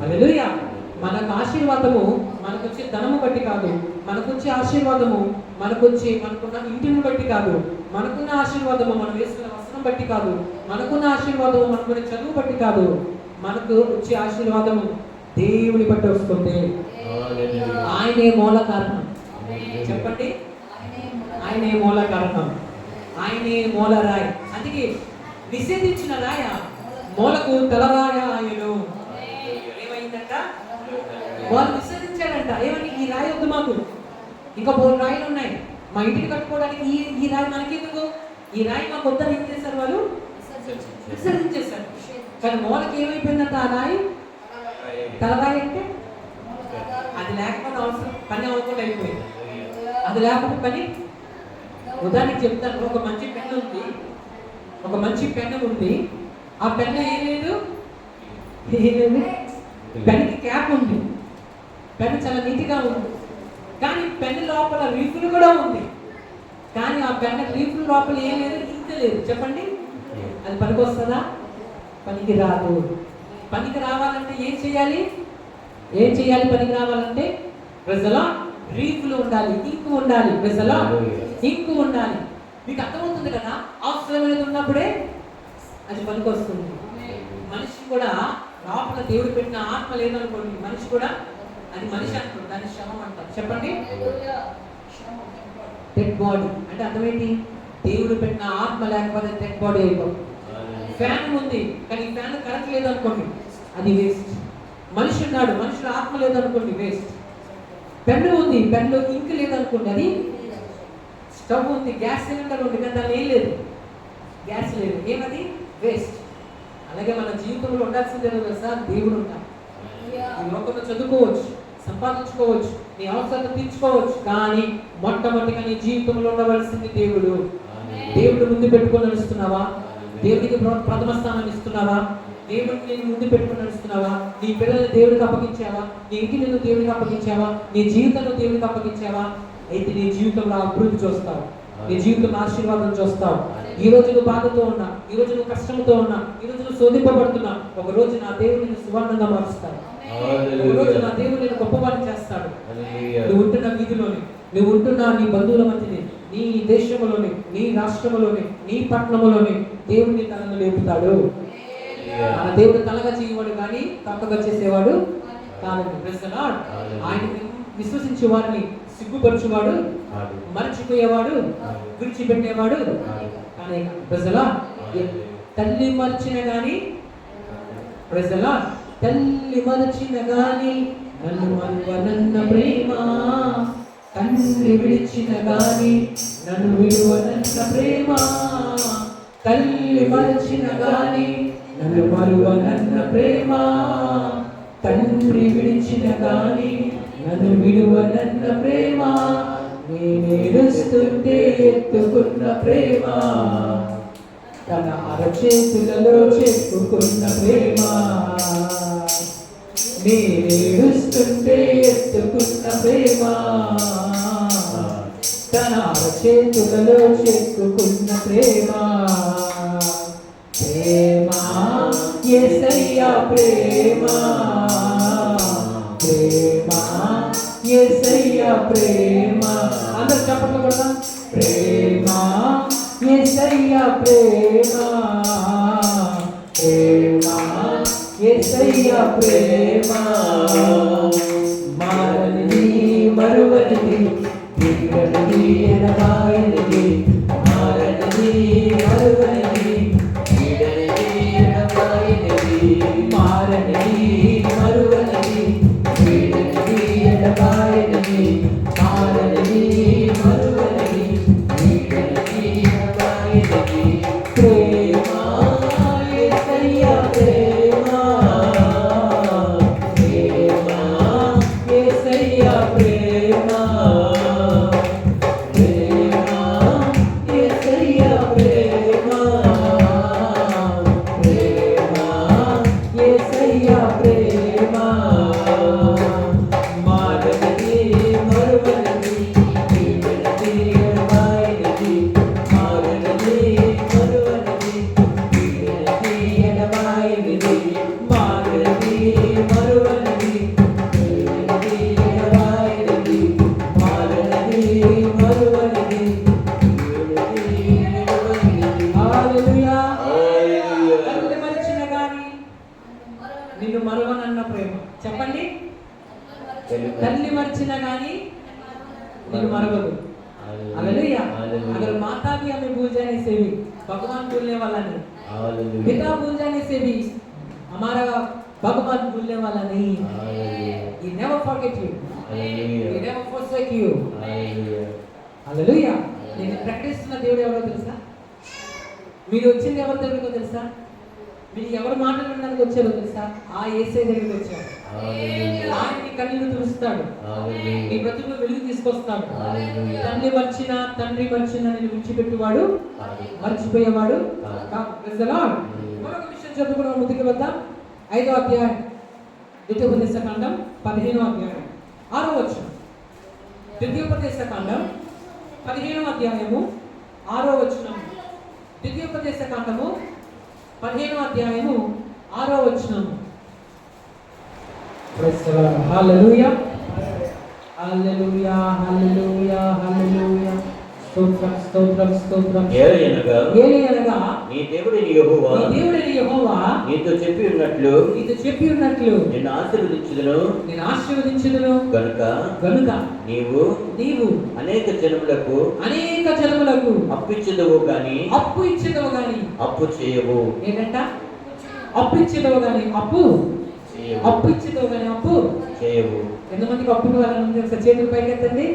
హల్లెలూయా. మనకు ఆశీర్వాదము మనకొచ్చే ధనము బట్టి కాదు, మనకొచ్చే ఆశీర్వాదము మనకున్న ఇంటిని బట్టి కాదు, మనకున్న ఆశీర్వాదము మనం వేసుకున్న వస్త్రం బట్టి కాదు, మనకున్న ఆశీర్వాదము మనకున్న చదువు బట్టి కాదు, మనకు వచ్చే ఆశీర్వాదము దేవుని బట్టి వస్తుంది. ఆయనే మూల కారణం. చెప్పండి, ఆయనే మూల కారణం, ఆయనే మూల రాయి. అందుకే నిషేధించిన రాయ మూలకు తలరాయ ఆయను. ఏమైందంట? వాళ్ళు విసర్జించాడంట. ఏమని? ఈ రాయి వద్దు మాకు, ఇంకా 3 రాయిలు ఉన్నాయి మా ఇంటిని కట్టుకోవడానికి, ఈ రాయి మనకెందుకు, ఈ రాయి మాకు వద్దని ఏం చేశారు? వాళ్ళు విసర్జించేశారు. కానీ మూలకి ఏమైపోయిందంట? ఆ రాయి తలరాయి అంటే అది లేకపోతే అవసరం పని అవ్వకుండా అయిపోయింది. అది లేకపోతే పని. ఉదాహరణకి చెప్తాను, ఒక మంచి పెన్ను ఉంది, ఆ పెన్ను ఏం లేదు, పెన్నుకి క్యాప్ ఉంది, పెన్ను చాలా నీట్గా ఉంది, కానీ పెన్ను లోపల రీఫిల్ కూడా ఉంది, కానీ ఆ పెన్ను రీఫిల్ లోపల ఏం లేదు, ఇంక లేదు. చెప్పండి, అది పనికి వస్తుందా? పనికి రాదు. పనికి రావాలంటే ఏం చేయాలి? పనికి రావాలంటే ప్రజల రీఫిల్ ఉండాలి, ఇంకు ఉండాలి. ప్రజల ఇంకు ఉండాలి. మీకు అర్థమవుతుంది కదా? అవసరమైనది ఉన్నప్పుడే అది పనికి వస్తుంది. మనిషి కూడా లోపల దేవుడు పెట్టిన ఆత్మ లేదనుకోండి, మనిషి కూడా అది మనిషి అంటారు, దాన్ని శవం అంటారు. చెప్పండి, డెడ్ బాడీ అంటే అర్థమేంటి? దేవుడు పెట్టిన ఆత్మ లేకపోతే డెడ్ బాడీ అయిపోతుంది. ఫ్యాన్ ఉంది కానీ ఫ్యాన్ కరెక్ట్ లేదనుకోండి, అది వేస్ట్. మనిషి ఉన్నాడు, మనిషిలో ఆత్మ లేదనుకోండి, వేస్ట్. పెన్ను ఉంది, పెన్నులో ఇంక్ లేదనుకోండి, అది స్టవ్ ఉంది, గ్యాస్ సిలిండర్ ఉంది కానీ దాన్ని ఏం లేదు, గ్యాస్ లేదు, ఏమది? వేస్ట్. అలాగే మన జీవితంలో ఉండాల్సిందే తెలుసా? దేవుడు ఉంటాడు. ఈ లోకంలో చదువుకోవచ్చు, సంపాదించుకోవచ్చు, నీ అవసరాలు తీర్చుకోవచ్చు, కానీ మొట్టమొదటిగా నీ జీవితంలో ఉండవలసింది దేవుడు. దేవుడు ముందు పెట్టుకొని నడుస్తున్నావా? దేవుడికి ప్రథమ స్థానం ఇస్తున్నావా? దేవుడిని నేను ముందు పెట్టుకుని నడుస్తున్నావా? నీ పిల్లల్ని దేవుడికి అప్పగించావా? నీ ఇంటిని నువ్వు దేవుడికి అప్పగించావా? నీ జీవితాన్ని దేవుడికి అప్పగించావా? అయితే నీ జీవితంలో అభివృద్ధి చూస్తావు, నీ జీవితంలో ఆశీర్వాదం చూస్తావు. ఈ రోజు నువ్వు బాధతో ఉన్నా, ఈ రోజు నువ్వు కష్టంతో ఉన్నా, ఈ రోజు నువ్వు శోధింపబడుతున్నా, ఒక రోజు నా దేవుడు నిన్ను సువర్ణంగా మారుస్తాడు. ఒక రోజు నా దేవుడు నేను గొప్పవాడిని చేస్తాడు. నువ్వు ఉంటున్న వీధిలోని, నువ్వు ఉంటున్న నీ బంధువుల మధ్యని, నీ దేశంలోని, నీ రాష్ట్రంలోని, నీ పట్టణంలోని దేవుడిని తనను లేపుతాడు. మన దేవుడు తలగా చేయవాడు కానీ తప్పగా చేసేవాడు కాదండి. Praise the lord. ఆయన విశ్వసించే వారిని సిగ్గుపరచువాడు, మర్చిపోయేవాడు, విడిచిపెట్టేవాడు కానీ ప్రైజ్ ది లార్డ్. తల్లి మర్చిన గాని, ప్రైజ్ ది లార్డ్, తల్లి మరచిన గాని నన్ను మరువనన్న ప్రేమ, తండ్రి విడిచిన గాని నన్ను విలువనన్న ప్రేమ, తల్లి మరచిన గాని నన్ను మరువనన్న ప్రేమ, తండ్రి విడిచిన గాని నన్ను విలువనన్న ప్రేమ, నేనేడుస్తుంటే ఎత్తుకున్న ప్రేమ, తన అరచేతులలో చెప్పుకున్న ప్రేమ, నేనేడుస్తుంటే ఎత్తుకున్న ప్రేమ, తన అరచేతులలో చెప్పుకున్న ప్రేమ. ప్రేమ యేసయ్యా ప్రేమ, ప్రేమ యేసయ్యా ప్రేమ. అందరూ చప్పట్లు కొడదాం. ప్రేమ యేసయ్యా ప్రేమ, ప్రేమ యేసయ్యా ప్రేమ, మారనిది మరువనిది, వీడనిది ఎడబాయనిది, మారనిది మరువనిది, వీడనిది ఎడబాయనిది, మారనిది మరువనిది, వీడనిది ఎడబాయనిది, మారనిది మరువనిది, వీడనిది ఎడబాయనిది. ప్రేమ యేసయ్యా ప్రేమ, ప్రేమ యేసయ్యా ప్రేమ, ప్రేమ యేసయ్యా ప్రేమ, ప్రేమ యేసయ్యా ప్రేమ, మారనిది మరువనిది, వీడనిది ఎడబాయనిది, మారనిది మరువనిది, వీడనిది ఎడబాయనిది, మారనిది మరువనిది, వీడనిది ఎడబాయనిది, మారనిది మరువనిది, వీడనిది ఎడబాయనిది. హల్లెలూయా. తల్లి మరిచిన గాని నిన్ను మరువనన్న ప్రేమ. చెప్పండి. తల్లి మరిచిన గాని నిన్ను మరవదు. హల్లెలూయా. अगर माता भी हमें भूल जाने से भी भगवान भूलने वाला नहीं, पिता भूल जाने से भी हमारा भगवान भूलने वाला नहीं है. He never forget you. He never forsake you. హల్లెలూయా. నేను ప్రకటిస్తున్న దేవుడు ఎవరో తెలుసా? మీరు వచ్చింది ఎవరి దగ్గరికి తెలుసా? మీరు ఎవరి మాటలు వినడానికి వచ్చారో తెలుసా? ఆ యేసయ్య దగ్గరికి వచ్చారు. ఆయన నీ కన్నీళ్లు తుడుస్తాడు, నీ బ్రతుకులో వెలుగు తీసుకొస్తాడు. తల్లి మర్చిన, తండ్రి మర్చిన నేను విడిచిపెట్టువాడు, మర్చిపోయేవాడు. Praise the Lord. మరొక విషయం చెప్పుకున్నాం. ముందుకు వద్దాం. 5వ అధ్యాయం ద్వితీయోపదేశ కాండం 15వ అధ్యాయం 6వ వచనం. ద్వితీయోపదేశ కాండం 15వ అధ్యాయము 6వ వచనం. ద్వితీయోపదేశ కాండము 15వ అధ్యాయము 6వ వచనం. Praise the Lord. Hallelujah, hallelujah, hallelujah, hallelujah. స్తోత్రం, స్తోత్రం, స్తోత్రం. ఏలయనగా నీ దేవుడైన యెహోవా, నీ దేవుడైన యెహోవా నీతో చెప్పి ఉన్నట్లు, నీతో చెప్పి ఉన్నట్లు నిన్ను ఆశీర్వదించుదును, నేను ఆశీర్వదించుదును. గనుక నీవు అనేక జనములకు అప్పు ఇచ్చేదవు గాని అప్పు చేయవు. ఏంటంట? అప్పు ఇచ్చేదవు గాని అప్పు చేయవు. ఎంతమందికి అప్పు ఇవ్వాలని ఒకసారి చేతులు పైకెత్తండి.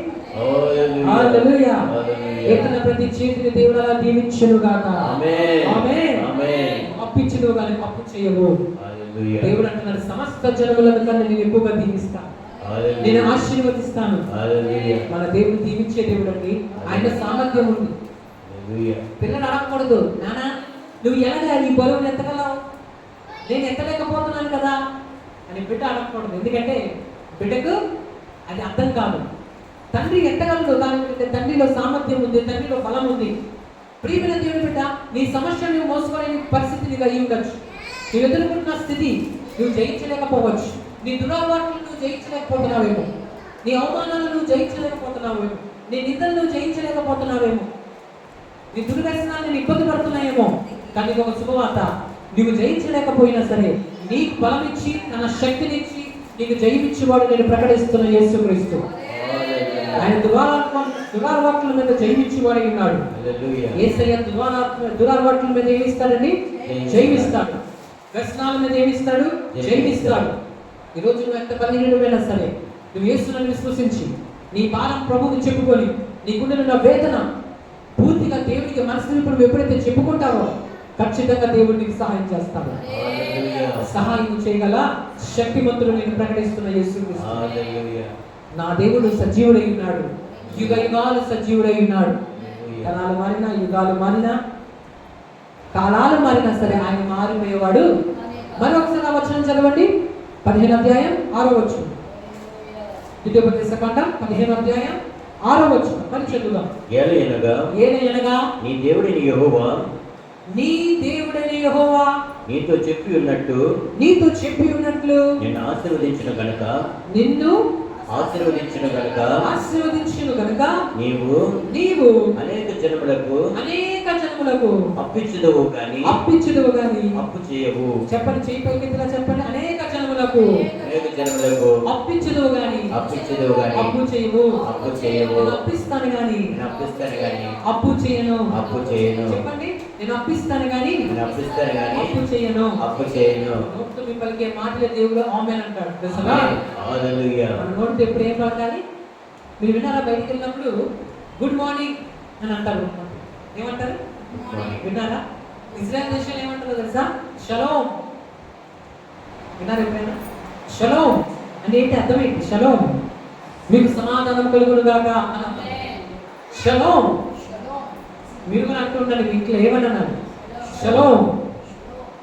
హల్లెలూయా. ఎత్తిన ప్రతి చేతిని దేవుడు అలా దీవించును గాక. ఆమేన్. అప్పు ఇచ్చేదవు గాని అప్పు చేయవు. దేవుడు అంటున్నాడు, సమస్త జనములను కన్నా నేను ఎక్కువగా దీవిస్తాను, నేను ఆశీర్వదిస్తాను. మన దేవుడు దీవించే దేవుడు అండి. ఆయన సామర్థ్యం ఉంది. పిల్లలు అడగకూడదు, నాన్న నువ్వు ఎలాగా ఈ బరువును ఎత్తగలవు, నేను ఎత్తలేకపోతున్నాను కదా అని బిడ్డ అనకూడదు. ఎందుకంటే బిడ్డకు అది అర్థం కాదు. తండ్రి ఎత్తగలడు, దాని తండ్రిలో సామర్థ్యం ఉంది, తండ్రిలో బలం ఉంది. ప్రియమైన దేవుని బిడ్డ, నీ సమస్యను నువ్వు మోసుకోలేని పరిస్థితి నీకు అయి ఉండొచ్చు. నువ్వు ఎదుర్కొంటున్న స్థితి నువ్వు జయించలేకపోవచ్చు. నీ దురలవాట్లను నువ్వు జయించలేకపోతున్నావేమో, నీ అవమానాలను నువ్వు జయించలేకపోతున్నావేమో, నీ నిందలు నువ్వు జయించలేకపోతున్నావేమో, నీ దుర్వ్యసనాన్ని ఇబ్బంది పడుతున్నాయేమో. కానీ ఒక శుభవార్త, నీవు జయించలేకపోయినా సరే నీకు బలం ఇచ్చి తన శక్తినిచ్చి నీకు జయమిచ్చేవాడు నేను ప్రకటిస్తున్న యేసుక్రీస్తు. ఆయన దురాలవాట్ల మీద జయమిచ్చేవాడు ఉన్నాడు. యేసయ్య దురాలవాట్ల మీద ఏమిస్తాడండి? జయమిస్తాడు. వ్యసనాల మీద ఏమిస్తాడు? జయమిస్తాడు. ఈరోజు నువ్వు ఎంత బలహీనుడైనా సరే నువ్వు యేసుని విశ్వసించి నీ భారం ప్రభువుకి చెప్పుకొని నీకున్న వేదన పూర్తిగా దేవునికి మనసు ఇప్పుడు ఎప్పుడైతే చెప్పుకుంటావో ఖచ్చితంగా దేవుడు నీకు సహాయం చేస్తాడు. సహాయం చేయగల శక్తిమంతుడు నేను ప్రకటిస్తున్న యేసుక్రీస్తు. నా దేవుడు సజీవుడై ఉన్నాడు, యుగ యుగాలు సజీవుడై ఉన్నాడు. కాలాలు మారినా, యుగాలు మారినా, కాలాలు మారినా సరే ఆయన మారిపోయేవాడు. మరొకసారి ఆ వచనం చదవండి, 15వ అధ్యాయం 6వ వచనం. ద్వితీయోపదేశకాండం 15వ అధ్యాయం 6వ వచనం. మరి చదువుదాం. ఏలయనగా నీ దేవుడైన యెహోవా నీతో చెప్పి ఉన్నట్టు నిన్ను ఆశీర్వదించిన గనుక నీవు అనేక జనములకు అప్పిచ్చుదువు గాని అప్పు చేయవు. చెప్పండి, చేయి పైకెత్తిలా చెప్పండి. అనేక జనములకు అప్పిచ్చుదువు గాని అప్పు చేయవు. నేను అప్పిస్తాను గాని అప్పు చేయను. చెప్పండి, నేను అప్పిస్తాను గాని అప్పు చేయను. నోటితో మీ పలికే మాటలే దేవుడు ఆమేన్ అంటాడు. నోటితో ఎప్పుడు ఏం పలకాలి? మీరు విన్నారా? బయటికి వెళ్ళినప్పుడు గుడ్ మార్నింగ్ అని అంటారు. ఏమంటారు? విన్నారా? ఇజ్రాయెల్ దేశంలో ఏమంటారు తెలుసా? షలోం. విన్నారా ఎప్పుడైనా? షలోం అంటే ఏంటి? అర్థం ఏంటి? షలోం మీకు సమాధానం కలుగును గాక అని అర్థం. షలోం మీరు కూడా అంటూ ఉండండి మీ ఇంట్లో ఏమన్నాను? షలోం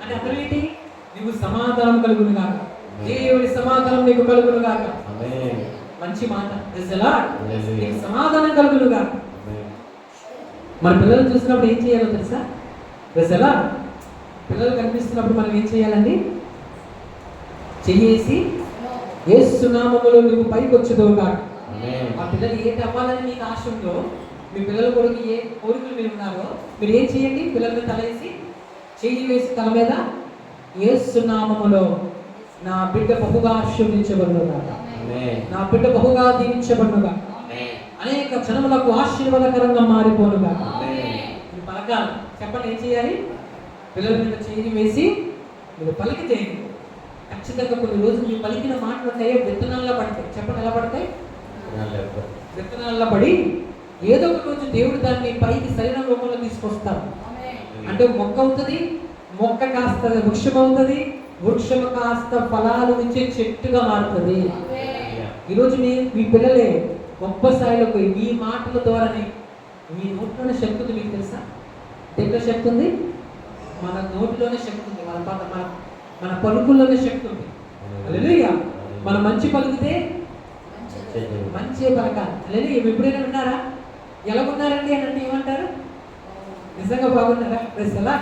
అంటే అర్థం ఏంటి? నీకు సమాధానం కలుగును గాక, దేవుడి సమాధానం నీకు కలుగును గాక. మంచి మాట. నీకు సమాధానం కలుగును గాక. మన పిల్లలు చూసినప్పుడు ఏం చేయాలో తెలుసా? ఎలా పిల్లలు కనిపిస్తున్నప్పుడు మనం ఏం చేయాలండి? చెయ్యేసి యేసు నామములో నువ్వు పైకి వచ్చేదో కాదు. ఆ పిల్లలు ఏంటి అవ్వాలని మీకు ఆశ ఉందో, మీ పిల్లల కొడుకు ఏ కోరికలు మీరు ఉన్నారో మీరు ఏం చేయండి? పిల్లల మీద తలేసి చెయ్యి వేసి తల మీద యేసు నామములో నా బిడ్డ బహుగా ఆశీర్వదించబడునుగా, నా బిడ్డ బహుగా దీవించబడునుగా, అనేక జనములకు ఆశీర్వాదకరంగా మారిపోనుగా. పలకాలి. చెప్పండి, ఏం చేయాలి? పిల్లల మీద చెయ్యి వేసి మీరు పలికితే ఖచ్చితంగా కొన్ని రోజులు మీరు పలికిన మాటలు ఉంటాయో విత్తనాల్లో పడతాయి. చెప్పండి, ఎలా పడతాయి? విత్తనాల్లో పడి ఏదో ఒక రోజు దేవుడు దాన్ని పైకి శరీరం రూపంలో తీసుకొస్తాడు. అంటే మొక్క అవుతుంది, మొక్క కాస్త వృక్షం అవుతుంది, వృక్షం కాస్త ఫలాలు ఇచ్చే చెట్టుగా మారుతుంది. ఈరోజు మీ పిల్లలే గొప్ప స్థాయిలో పోయి మీ మాటల ద్వారానే, మీ నోట్లోనే శక్తి ఉంది. మీకు తెలుసా? దేంట్లో శక్తి ఉంది? మన నోటిలోనే శక్తి ఉంది. మన పలుకుల్లోనే శక్తి ఉంది. హల్లెలూయా. మనం మంచి పలుకుతే మంచి పలకాలి. హల్లెలూయా. ఎప్పుడైనా విన్నారా? ఎలాగున్నారండి అని అంటే ఏమంటారు? నిజంగా బాగున్నారా? ఎలా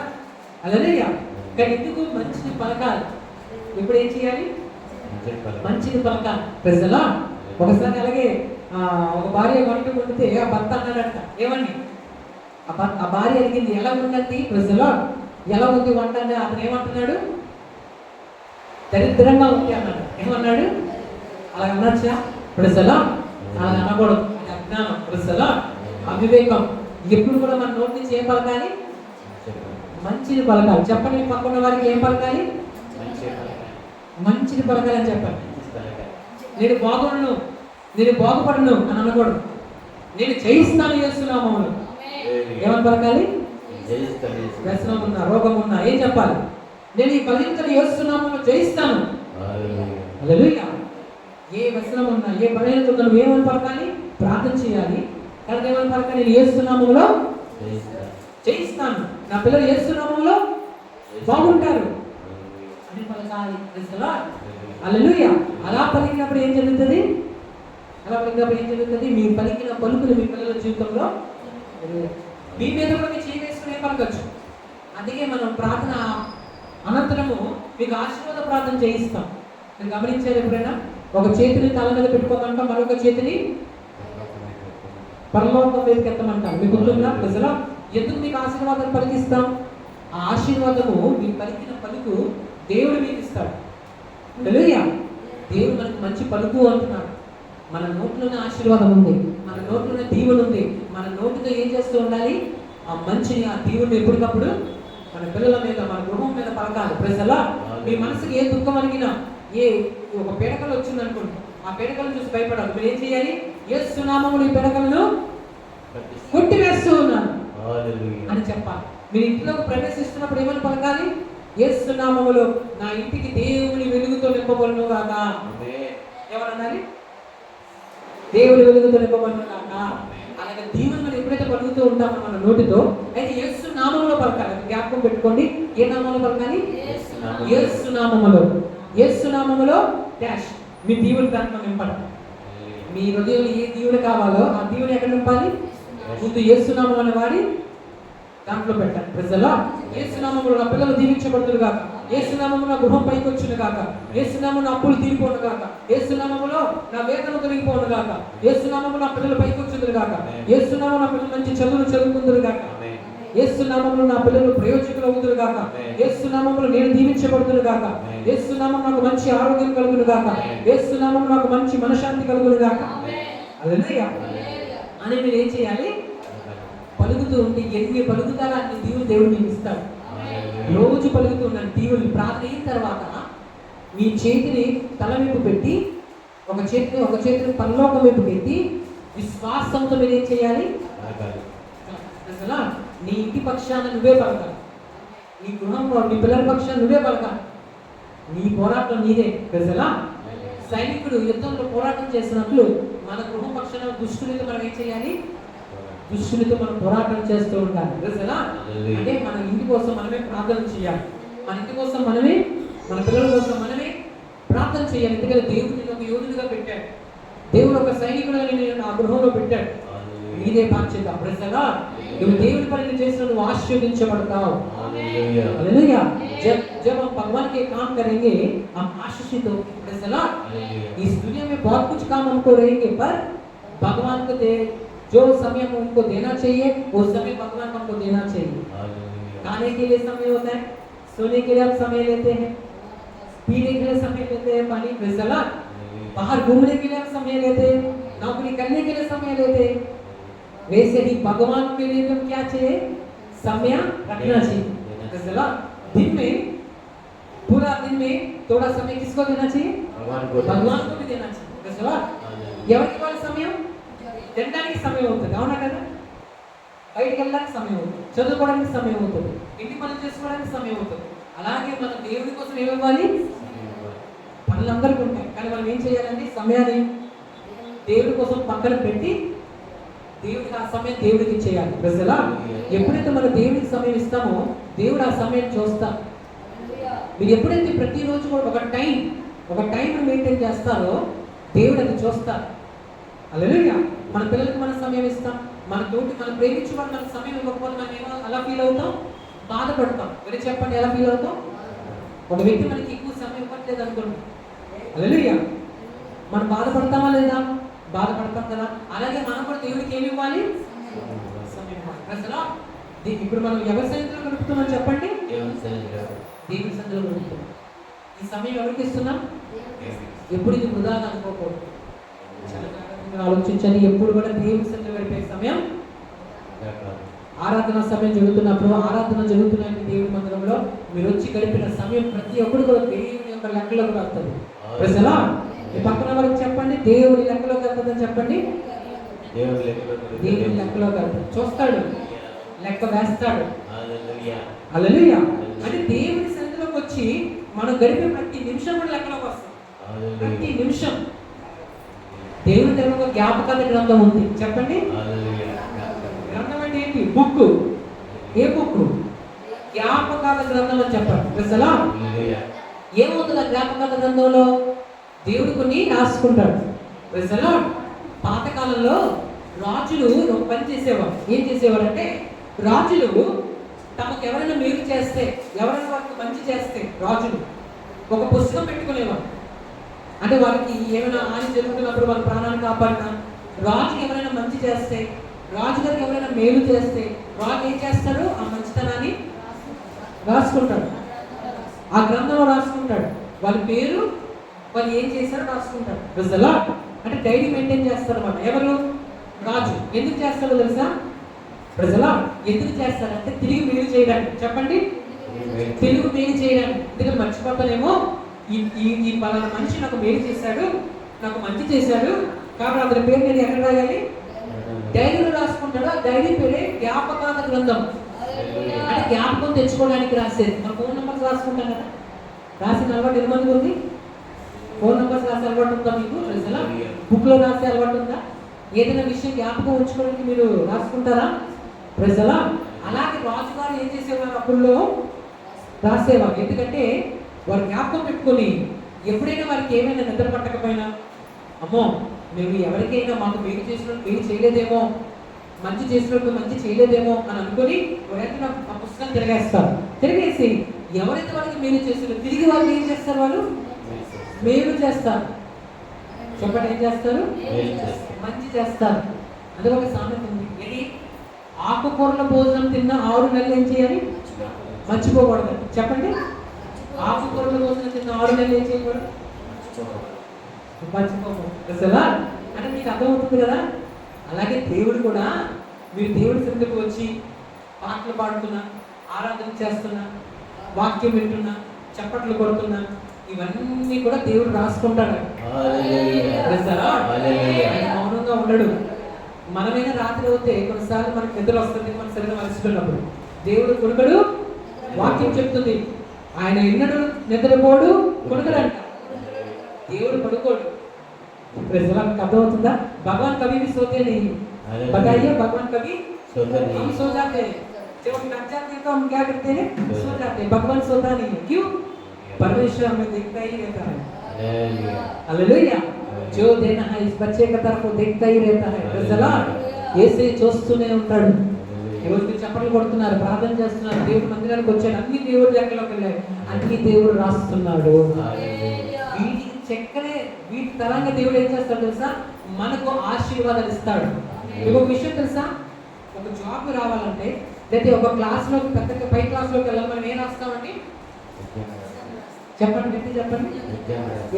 హల్లెలూయా. కానీ ఎందుకు మంచిది పలకాలి? ఇప్పుడు ఏం చేయాలి? మంచిది పలకాలి. ప్రజలా ఒకసారి అలాగే ఒక భార్య వంట వండితే ఆ భర్త అన్నాడంట, ఏమండి? ఆ భార్య అడిగింది, ఎలా ఉందండి ప్రజలో, ఎలా ఉంది వంట అంటే అతను ఏమంటున్నాడు? దరిద్రంగా ఉంది అన్నాడు. ఏమన్నాడు? అలా అనొచ్చా? ప్రజలా అలా అనకూడదు. అది అజ్ఞానం. ప్రజలా అవివేకం. ఎప్పుడు కూడా మన నోటి నుంచి ఏం పలకాలి? మంచిది పలకాలి. చెప్పండి, మీ పక్కన వారికి ఏం పలకాలి? మంచిది పలకాలి అని చెప్పండి. నేను బాగుండను, నేను బాగుపడను అని అనకూడదు. నేను జయిస్తాను యేసునామములో. ఏమని పలకాలి? వ్యసనం ఉన్నా, రోగం ఉన్నా ఏం చెప్పాలి? నేను ఈ బలహీనతను యేసునామములో జయిస్తాను. హల్లెలూయా. ఏ వ్యసనం ఉన్నా, ఏ బలహీనత ఉన్నా ఏమని పలకాలి? ప్రార్థన చేయాలి. కానీ ఏమని పలకాలి? నేను యేసునామములో జయిస్తాను. నా పిల్లలు యేసునామములో బాగుంటారు. పలకాలి. హల్లెలూయా. అలా పలికినప్పుడు ఏం జరుగుతుంది? అలా పలికినప్పుడు ఏం జరుగుతుంది? మీ పలికిన పలుకులు మీ పిల్లల జీవితంలో మీ మీద కూడా మీరు చేయి వేసుకునే పలకచ్చు. అందుకే మనం ప్రార్థన అనంతరము మీకు ఆశీర్వాద ప్రార్థన చేయిస్తాం. మీరు గమనించారు ఎప్పుడైనా? ఒక చేతిని తల మీద పెట్టుకోమంటాం, మరొక చేతిని పరలోకం మీదకి ఎత్తమంటాం. మీకు గుర్తుందా? ప్రజల ఎందుకు మీకు ఆశీర్వాదం పలికిస్తాం? ఆ ఆశీర్వాదము మీరు పలికిన పలుకు దేవుడు మీకు ఇస్తాడు. హల్లెలూయా. దేవుడు మనకు మంచి పలుకు అంటున్నాడు. మన నోట్లోనే ఆశీర్వాదం ఉంది, మన నోట్లోనే దీవెన ఉంది. మన నోటితో ఏం చేస్తూ ఉండాలి? ఆ మంచిని, ఆ దీవుని ఎప్పటికప్పుడు మన పిల్లల మీద, మన గృహం మీద పలకాలి. ప్రజలా మీ మనసుకి ఏ దుఃఖం అనిగినా, ఏ ఒక పీడకలు వచ్చింది అనుకోండి, ఆ పీడకలను చూసి భయపడాలి. మీరు ఏం చేయాలి? యేసు నామములో ఈ పీడకలను కొట్టివేస్తూ ఉన్నాను అని చెప్పాలి. మీరు ఇంట్లోకి ప్రవేశిస్తున్నప్పుడు ఏమని పలకాలి? యేసు నామములో నా ఇంటికి దేవుని వెలుగుతో నింపబడును గాక. ఎవరన్నారు? దేవుని వెలుగుతో నింపబడును గాక. అలాగే దీవుని మనం ఎప్పుడైతే పలుకుతూ ఉంటామో మన నోటితో, అయితే యేసు నామములో పలకాలి. జ్ఞాపకం పెట్టుకోండి. ఏ నామంలో పలకాలి? యేసు నామములో. యేసు నామములో డాష్ మీ దీవుని దాంట్లో నింపడం. మీ హృదయంలో ఏ దీవుని కావాలో ఆ దీవుని ఎక్కడ నింపాలి? ముందు యేసు నామం అని వాడి దాంట్లో పెట్టాలి. ప్రజలా యేసు నామములో నా పిల్లలు దీవించబడుతురు గాక, యేసు నామములో నా గృహం పైకి వచ్చును గాక, యేసు నామములో అప్పులు తీరిపోను గాక, యేసు నామములో నా వేదన తొలగిపోను గాక, యేసు నామములో నా పిల్లలు పైకి వచ్చుదురు గాక, యేసు నామములో నా పిల్లలు మంచి చదువులు చదువుకుందురు గాక, యేసు నామములో నా పిల్లలు ప్రయోజకులు అవుదురు గాక, యేసు నామములో నేను దీవించబడుదురు గాక, యేసు నామములో నాకు మంచి ఆరోగ్యం కలుగును గాక, యేసు నామములో నాకు మంచి మనశ్శాంతి కలుగును గాక. హల్లెలూయా అని మీరు ఏం చేయాలి? పలుకుతూ ఉంటే ఎన్ని పలుకుతారో అన్ని దీవులు దేవుడు మీకు ఇస్తాడు. రోజు పలుకుతూ ఉన్నాను దీవులు. ప్రార్థన అయిన తర్వాత మీ చేతిని తల వైపు పెట్టి, ఒక చేతిని పరలోకం వైపు పెట్టి విశ్వాసంతో మీరు ఏం చేయాలి? అసలు నీ ఇంటి పక్షాన నువ్వే పలకాలి, నీ గృహంలో నీ పిల్లల పక్షాన నువ్వే పలకాలి. నీ పోరాటం నీదే. ప్రజలా సైనికుడు యుద్ధంలో పోరాటం చేసినట్లు మన గృహం పక్షాన దుష్టునితో మనం ఏం చేయాలి? దుష్టునితో మనం పోరాటం చేస్తూ ఉండాలి. ప్రజలా అంటే మన ఇంటి కోసం మనమే ప్రార్థన చేయాలి, మన ఇంటి కోసం మనమే, మన పిల్లల కోసం మనమే ప్రార్థన చేయాలి. ఎందుకంటే దేవుడిని ఒక యోధుడిగా పెట్టాడు, దేవుడు ఒక సైనికుడుగా నేను ఆ గృహంలో పెట్టాడు. నీదే బాధ్యత. ప్రజలా నువ్వు దేవుడి పనిని చేసిన నువ్వు ఆశీర్వదించబడతావు. హల్లెలూయా. जब हम भगवान के काम करेंगे हम आशीषित होंगे. प्रजला इस दुनिया में बहुत कुछ काम हमको रहेंगे, पर भगवान को दे जो समय हम उनको देना चाहिए वो समय भगवान को हमको देना चाहिए. खाने के लिए समय होता है, सोने के लिए हम समय लेते हैं, पीने के लिए समय लेते हैं पानी. प्रजला बाहर घूमने के लिए हम समय लेते हैं, नौकरी करने के लिए समय लेते हैं. वैसे ही भगवान के लिए तो क्या चाहिए? समय रखना चाहिए. प्रजला दिन में, पूरा दिन में थोड़ा समय किसको देना चाहिए? भगवान को भी देना चाहिए. ప్రజలా ఎవరికి వాళ్ళ సమయం? తినడానికి సమయం అవుతుంది, అవునా కదా? బయటికి వెళ్ళడానికి సమయం అవుతుంది, చదువుకోవడానికి సమయం అవుతుంది, ఇంటి పనులు చేసుకోవడానికి సమయం అవుతుంది. అలాగే మనం దేవుడి కోసం ఏమివ్వాలి? పనులందరికీ ఉంటాయి, కానీ మనం ఏం చేయాలంటే సమయాన్ని దేవుడి కోసం పక్కన పెట్టి దేవుడికి ఆ సమయం దేవుడికి ఇచ్చేయాలి. ప్రజలా ఎప్పుడైతే మనం దేవుడికి సమయం ఇస్తామో దేవుడు ఆ సమయం చూస్తాడు. మీరు ఎప్పుడైతే ప్రతిరోజు కూడా ఒక టైం మెయింటైన్ చేస్తారో దేవుడు అది చూస్తారు. హల్లెలూయా. మన పిల్లలకి మనం సమయం ఇస్తాం, మన తోటి మనం ప్రేమించే వాళ్ళు మనకు సమయం ఇవ్వకపోతే మనం ఏమో అలా ఫీల్ అవుతాం, బాధపడతాం. మీరు చెప్పండి, ఎలా ఫీల్ అవుతాం? ఒక వ్యక్తి మనకి ఎక్కువ సమయం ఇవ్వట్లేదు అనుకోండి, హల్లెలూయా, మనం బాధపడతామా లేదా? బాధపడతాం కదా. అలాగే మనం కూడా దేవుడికి ఏమి ఇవ్వాలి? సమయం ఇవ్వాలి. అసలు ఇప్పుడు మనం ఎవరి సన్నిధిలో గడుపుతున్నాం చెప్పండి? దేవుడి సన్నిధిలో గడుపుతున్నాం. ఈ సమయం ఎవరికి ఇస్తున్నాం? ఎప్పుడు ఇది వృధాగా అనుకోకూడదు, చాలా జాగ్రత్తగా ఆలోచించాలి. ఎప్పుడు కూడా దేవుడి సన్నిధిలో గడిపే సమయం. ఆరాధన సమయం జరుగుతున్నప్పుడు, ఆరాధన జరుగుతున్న దేవుడి మందిరంలో మీరు వచ్చి గడిపిన సమయం ప్రతి ఒక్కరు కూడా దేవుని యొక్క లెక్కలోకి వస్తుంది. ప్రజలా ఈ పక్కన వరకు చెప్పండి, దేవుడి లెక్కలోకి వెళ్తుందని చెప్పండి. దేవుడి లెక్కలోకి వెళ్తాడు, చూస్తాడు, లెక్క వేస్తాడు. హల్లెలూయా. అంటే దేవుడి సన్నిధిలోకి వచ్చి మనం గడిపే ప్రతి నిమిషం కూడా లెక్కలోకి వస్తాం. ప్రతి నిమిషం దేవుడి దగ్గర ఒక జ్ఞాపకాల గ్రంథం ఉంది, చెప్పండి. గ్రంథం అంటే ఏంటి? బుక్. ఏ బుక్? జ్ఞాపకాల గ్రంథం అని చెప్పండి. ప్రజలా ఏమవుతుంది ఆ జ్ఞాపకాల గ్రంథంలో? దేవుడు కొన్ని రాసుకుంటాడు. Praise the Lord. పాతకాలంలో రాజులు ఒక పని చేసేవారు. ఏం చేసేవారు అంటే, రాజులు తమకు ఎవరైనా మేలు చేస్తే, ఎవరైనా వారికి మంచి చేస్తే రాజులు ఒక పుస్తకం పెట్టుకునేవారు. అంటే వారికి ఏమైనా హాని జరుగుతున్నప్పుడు వాళ్ళ ప్రాణాన్ని కాపాడినా, రాజుకి ఎవరైనా మంచి చేస్తే, రాజుగారికి ఎవరైనా మేలు చేస్తే రాజు ఏం చేస్తాడు? ఆ మంచితనాన్ని రాసుకుంటాడు, ఆ గ్రంథంలో రాసుకుంటాడు. వాళ్ళ పేరు, వాళ్ళు ఏం చేశారో రాసుకుంటాడు. ప్రజలా అంటే డైరీ మెయింటైన్ చేస్తారు అన్నమాట. ఎవరు? రాజు. ఎందుకు చేస్తాడో తెలుసా? ప్రజలా ఎందుకు చేస్తారంటే తిరిగి మేలు చేయడానికి. చెప్పండి, తిరిగి మేలు చేయడానికి. ఎందుకంటే మర్చిపోతానేమో, ఈ పలానా మనిషి నాకు మేలు చేశాడు, నాకు మంచి చేశాడు, కాబట్టి అతని పేరు నేను ఎక్కడ రాయాలి? డైరీలో రాసుకుంటాడు. ఆ డైరీ పేరే జ్ఞాపకాల గ్రంథం. అంటే జ్ఞాపకం తెచ్చుకోవడానికి రాసేది. మన ఫోన్ నెంబర్స్ రాసుకుంటాం కదా, రాసిన అలవాటు ఎంతమంది ఉంది? ఫోన్ నెంబర్స్ రాసే అలవాటు ఉందా మీకు? ప్రజల బుక్లో రాసే అలవాటు ఉందా? ఏదైనా విషయం జ్ఞాపకం ఉంచుకోవడానికి మీరు రాసుకుంటారా? ప్రజల అలాగే రాజుగారు ఏం చేసేవారు? అప్పుల్లో రాసేవారు. ఎందుకంటే వారు జ్ఞాపకం పెట్టుకొని ఎప్పుడైనా వారికి ఏమైనా నిద్ర పట్టకపోయినా, అమ్మో మేము ఎవరికైనా మాకు మేలు చేసినట్టు మేలు చేయలేదేమో, మంచి చేసినట్టు మంచి చేయలేదేమో అని అనుకొని ఎవరైనా ఆ పుస్తకం తిరగేస్తారు. తిరిగేసి ఎవరైతే వాళ్ళకి మేలు చేస్తారో తిరిగి వాళ్ళు ఏం చేస్తారు? వాళ్ళు మేలు చేస్తారు. చెప్పండి, ఏం చేస్తారు? మంచి చేస్తారు. అది ఒక సామెత ఉంది. ఇది ఆకుకూరల భోజనం తిన్న 6 నెలలు ఏం చేయాలి? మర్చిపోకూడదు. చెప్పండి, ఆకుకూరల భోజనం తిన్న 6 నెలలు ఏం చేయకూడదు? మర్చిపోకూడదు. అసలు అంటే మీకు అర్థమవుతుంది కదా. అలాగే దేవుడు కూడా, మీరు దేవుడి సన్నిధికి వచ్చి పాటలు పాడుతున్నా, ఆరాధన చేస్తున్నా, వాక్యం వింటున్నా, చప్పట్లు కొడుతున్నా, ఇవన్నీ కూడా దేవుడు రాసుకుంటాడు. మౌనంగా ఉండడు. మనమైనా రాత్రి అవుతే కొన్నిసార్లు మనకు నిద్ర వస్తుంది, మన శరీరం అలసిపోయినప్పుడు. దేవుడు కొడుకడు, వాక్యం చెప్తుంది, ఆయన ఎన్నడు నిద్రపోడు, కొడుకడు అంట. దేవుడు పడుకోడు. మీకు అర్థమవుతుందా? భగవాన్ కవి भी सोते नहीं, बताइए भगवान कभी हम सो जाते हैं, जब हम थक जाते हैं तो हम क्या करते हैं? सो जाते हैं. भगवान सोता नहीं है. क्यों? परमेश्वर हमें देखता ही रहता है. हालेलुया. जो देना है इस बच्चे की तरफ देखता ही रहता है. ప్రజలా యేసే చూస్తూనే ఉంటాడు. ఈరోజు మీరు చప్పట్లు కొడుతున్నారు, ప్రార్థన చేస్తున్నారు, దేవుడి మందిరానికి వచ్చాడు, అన్ని దేవుడి లెక్కలోకి వెళ్ళాయి, అన్ని దేవుడు రాస్తున్నాడు. వీటికి చెక్కనే వీటి తరంగా దేవుడు ఏం చేస్తాడు తెలుసా? మనకు ఆశీర్వాదాలు ఇస్తాడు. మీకు ఒక విషయం తెలుసా? ఒక జాబ్ రావాలంటే, లేదా ఒక క్లాస్లో పెద్ద పై క్లాస్లోకి వెళ్ళాలి, మనం ఏం రాస్తామండి? చెప్పండి, గట్టి చెప్పండి.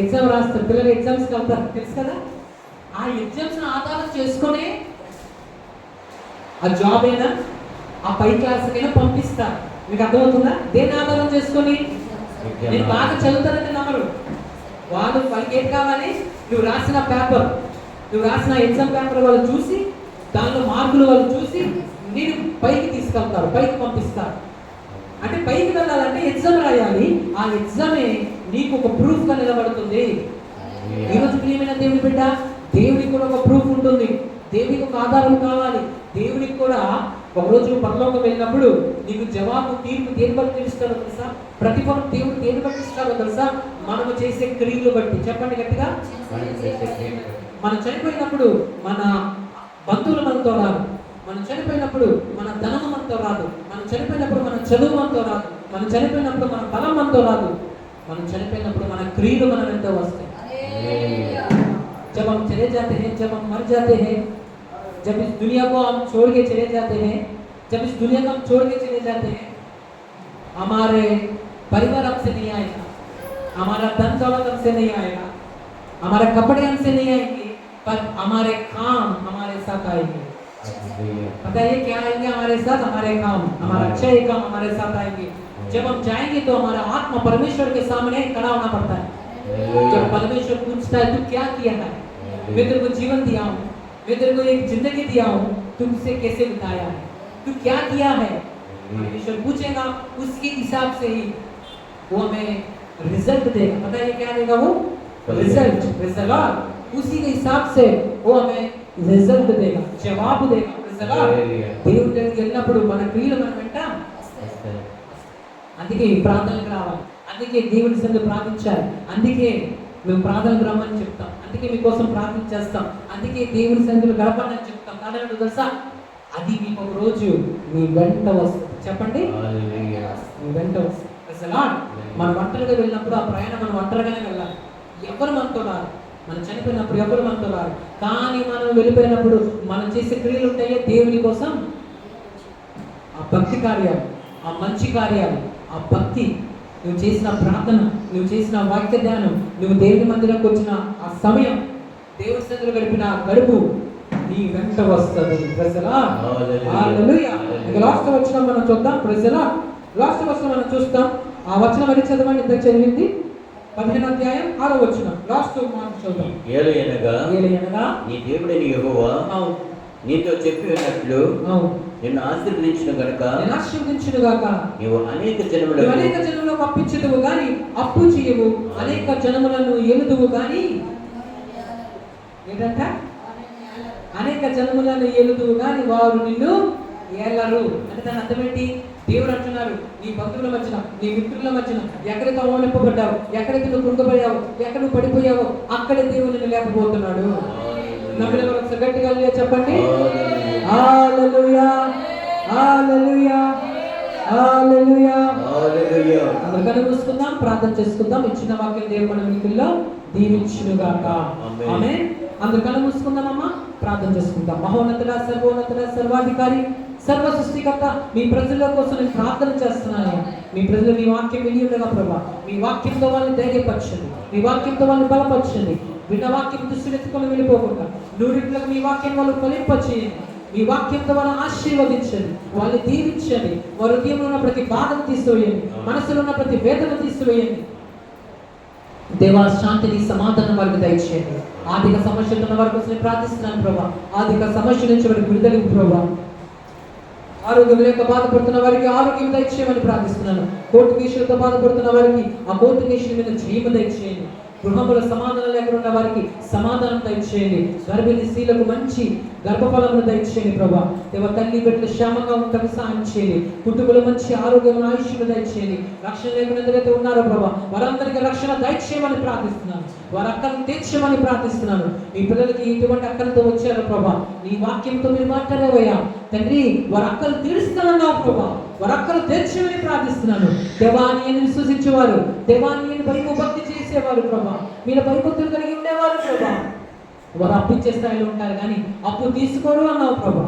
ఎగ్జామ్ రాస్తారు. పిల్లలు ఎగ్జామ్స్కి వెళ్తారు, తెలుసు కదా. ఆ ఎగ్జామ్స్ ఆధారం చేసుకునే ఆ జాబ్ అయినా, ఆ పై క్లాస్కైనా పంపిస్తారు. మీకు అర్థమవుతుందా? దేని ఆధారం చేసుకొని? నేను బాగా చదువుతానంటే నమ్మరు. వాళ్ళకి ఏం కావాలి? నువ్వు రాసిన పేపర్, నువ్వు రాసిన ఎగ్జామ్ పేపర్ వాళ్ళు చూసి, దానిలో మార్కులు వాళ్ళు చూసి నేను పైకి తీసుకెళ్తారు, పైకి పంపిస్తారు. అంటే పైకి వెళ్ళాలంటే ఎగ్జామ్ రాయాలి. ఆ ఎగ్జామే నీకు ఒక ప్రూఫ్గా నిలబడుతుంది. ఈరోజు ప్రియమైన దేవుని బిడ్డ, దేవుడికి కూడా ఒక ప్రూఫ్ ఉంటుంది, దేవుడికి ఒక ఆధారం కావాలి. దేవుడికి కూడా ఒకరోజు నువ్వు పరలోకం వెళ్ళినప్పుడు నీకు జవాబు, తీర్పు దేని బట్టి తెలుస్తారో తెలుసా? ప్రతిఫలం దేవుడు దేని బట్టి ఇస్తారో తెలుసా? మనము చేసే క్రియలు బట్టి. చెప్పండి గట్టిగా. మనం చనిపోయినప్పుడు మన బంధువులు మనతో రాదు, మనం చనిపోయినప్పుడు మన ధనము మనతో రాదు, మనం చనిపోయినప్పుడు మన చదువు మనతో రాదు, మనం చనిపోయినప్పుడు మన బలం మనతో రాదు, మనం చనిపోయినప్పుడు మన క్రియలు మన వెంట వస్తాయి. जब हम चले जाते हैं, जब हम मर जाते हैं, जब इस दुनिया को हम छोड़ के चले जाते हैं, जब इस दुनिया को हम छोड़ के चले जाते हैं, हमारे परिवार हमसे नहीं आएगा, हमारा धन दौलत हमसे नहीं आएगा, हमारे कपड़े हमसे नहीं आएंगे, पर हमारे काम हमारे साथ आएंगे. बताइए क्या आएंगे हमारे साथ? हमारे काम, हमारा अच्छे काम हमारे साथ आएंगे. जब हम जाएंगे तो हमारा आत्मा परमेश्वर के सामने खड़ा होना पड़ता है. जब परमेश्वर पूछता है तू क्या किया है, मैं तेरे को जीवन दिया हूँ, मैं तेरे को एक जिंदगी दिया हूँ, तुम उसे कैसे बिताया है, तू क्या किया है, परमेश्वर पूछेगा. उसके हिसाब से ही वो हमें रिजल्ट देगा. पता है क्या देगा? वो रिजल्ट. उसी के हिसाब से वो हमें रिजल्ट देगा, जवाब देगा. దేవుడి దగ్గరికి వెళ్ళినప్పుడు మన క్రియలు మన వెంట, అందుకే ఈ ప్రార్థనకు రావాలి. అందుకే దేవుని సన్నిధిలో ప్రార్థించాలి. అందుకే మేము ప్రార్థనకు రమ్మని చెప్తాం. అందుకే మీకోసం ప్రార్థన చేస్తాం. అందుకే దేవుని సన్నిధిలో గడపండి అని చెప్తాం. కారణం తెలుసా? అది మీకు ఒక రోజు మీ వెంట వస్తుంది. చెప్పండి, మీ వెంట వస్తుంది. అసలు మనం ఒంటరిగా వెళ్ళినప్పుడు ఆ ప్రయాణం మనం ఒంటరిగానే వెళ్ళాలి. ఎవరు మనతో రారు. మనం చనిపోయినప్పుడు ఎవరు మనతో రారు. కానీ మనం వెళ్ళిపోయినప్పుడు మనం చేసే క్రియలు ఉంటాయో దేవుని కోసం, ఆ భక్తి కార్యాలు, ఆ మంచి కార్యాలు, ఆ భక్తి, నువ్వు చేసిన ప్రార్థన, నువ్వు చేసిన వాక్య ధ్యానం, నువ్వు దేవుని మందిరంకి వచ్చిన ఆ సమయం, దేవుని సన్నిధిలో గడిపిన గడుపు నీ వెంట వస్తుంది. ప్రజలా లాస్ట్ వచనం మనం చూద్దాం. ప్రజలా లాస్ట్ వచనం మనం చూస్తాం. ఆ వచనం అని చదవండి. ఇంత చదివింది 15వ అధ్యాయం 6వ వచనం. లాస్ట్ మాట చూద్దాం. ఏలయనగా నీ దేవుడైన యెహోవా అవును నీతో చెప్పి ఉన్నట్లు అవును నిన్ను ఆశీర్వదించిన గాక నీవు అనేక జనములకు అప్పించుదువు గాని అప్పు చేయవు, అనేక జనములను ఏలుదువు గాని ఏంటంట? అనేక జనములను ఏలుదువు గాని వారు నిన్ను ఏలరు. అంటే దాని అర్థం ఏంటి? దేవుడు అంటున్నారు, నీ బంధువుల మధ్యన, నీ మిత్రుల మధ్యన ఎక్కడైతే అవమానింపబడ్డావు, ఎక్కడైతే నువ్వు కృంగపోయావు, ఎక్కడ నువ్వు పడిపోయావో అక్కడే దేవుడు నిన్ను లేకపోతున్నాడు. నమ్మిన ఒకసారి గట్టిగా చెప్పండి. హల్లెలూయా, హల్లెలూయా, హల్లెలూయా. అందరూ కళ్ళు మూసుకుందాం, ప్రార్థన చేసుకుందాం. ఇచ్చిన వాక్యం దేవుడు మన మీకుల్లో దీవించునుగాక. ఆమేన్. అందరూ కళ్ళు మూసుకుందామమ్మా, ప్రార్థన చేసుకుందాం. మహోన్నతుడ, సర్వోన్నతుడ, సర్వాధికారి, సర్వ సృష్టికర్త, మీ ప్రజల కోసం నేను ప్రార్థన చేస్తున్నాను. మీ ప్రజలు మీ వాక్యం విని ఉండగా ప్రభా, మీ వాక్యంతో వాళ్ళని ధైర్యపరచండి, మీ వాక్యంతో వాళ్ళని బలపరచండి. విన్న వాక్యం దృష్టిని ఎత్తుకొని వెళ్ళిపోకుండా నూరింట్లకు మీ వాక్యం వాళ్ళు ఫలింపచేయండి. మీ వాక్యంతో వాళ్ళని ఆశీర్వదించండి, వాళ్ళని దీవించండి. వారి హృదయంలో ఉన్న ప్రతి బాధను తీసివేయండి, మనసులో ఉన్న ప్రతి వేదన తీసివేయండి. దేవా, శాంతిని, సమాధానం వారికి దయచేయండి. ఆర్థిక సమస్యలు ఉన్న వారి కోసం ప్రార్థిస్తున్నాను ప్రభా. ఆర్థిక సమస్య నుంచి వారికి విడుదల ప్రభా. ఆరోగ్యం లేక బాధపడుతున్న వారికి ఆరోగ్యం దయచేయమని ప్రార్థిస్తున్నాను. కోర్టు కేసులతో బాధపడుతున్న వారికి ఆ కోర్టు కేసుల మీద జయము దయచేయండి. గృహంలో సమాధానం లేకుండా ఉన్న వారికి సమాధానం దయచేయండి. గర్భిణీ స్త్రీలకు మంచి గర్భఫలమును దయచేయండి ప్రభా. దేవ, తల్లి బిడ్డలు క్షేమంగా ఉండటం సహాయం చేయండి. కుటుంబంలో మంచి ఆరోగ్యం, ఆయుష్ను దయచేయండి. రక్షణ లేకుండా ఎందరైతే ఉన్నారో ప్రభా, వారందరికీ రక్షణ దయచేయమని ప్రార్థిస్తున్నాను. వారి అక్కలను తీర్చమని ప్రార్థిస్తున్నాను. మీ పిల్లలకి ఎటువంటి అక్కలతో వచ్చారో ప్రభా, నీ వాక్యంతో మీరు మాట్లాడేవయ్యా తండ్రి. వారి అక్కలు తీరుస్తానన్నావు ప్రభా, వారి అక్కలు తీర్చమని ప్రార్థిస్తున్నాను. దేవాన్ని విశ్వసించేవారు, దేవాన్ని భయభక్తి చేసేవారు ప్రభా, మీరు భయభక్తులు కలిగి ఉండేవారు ప్రభా. వారు అప్పిచ్చే స్థాయిలో ఉంటారు కానీ అప్పు తీసుకోరు అన్నావు ప్రభా.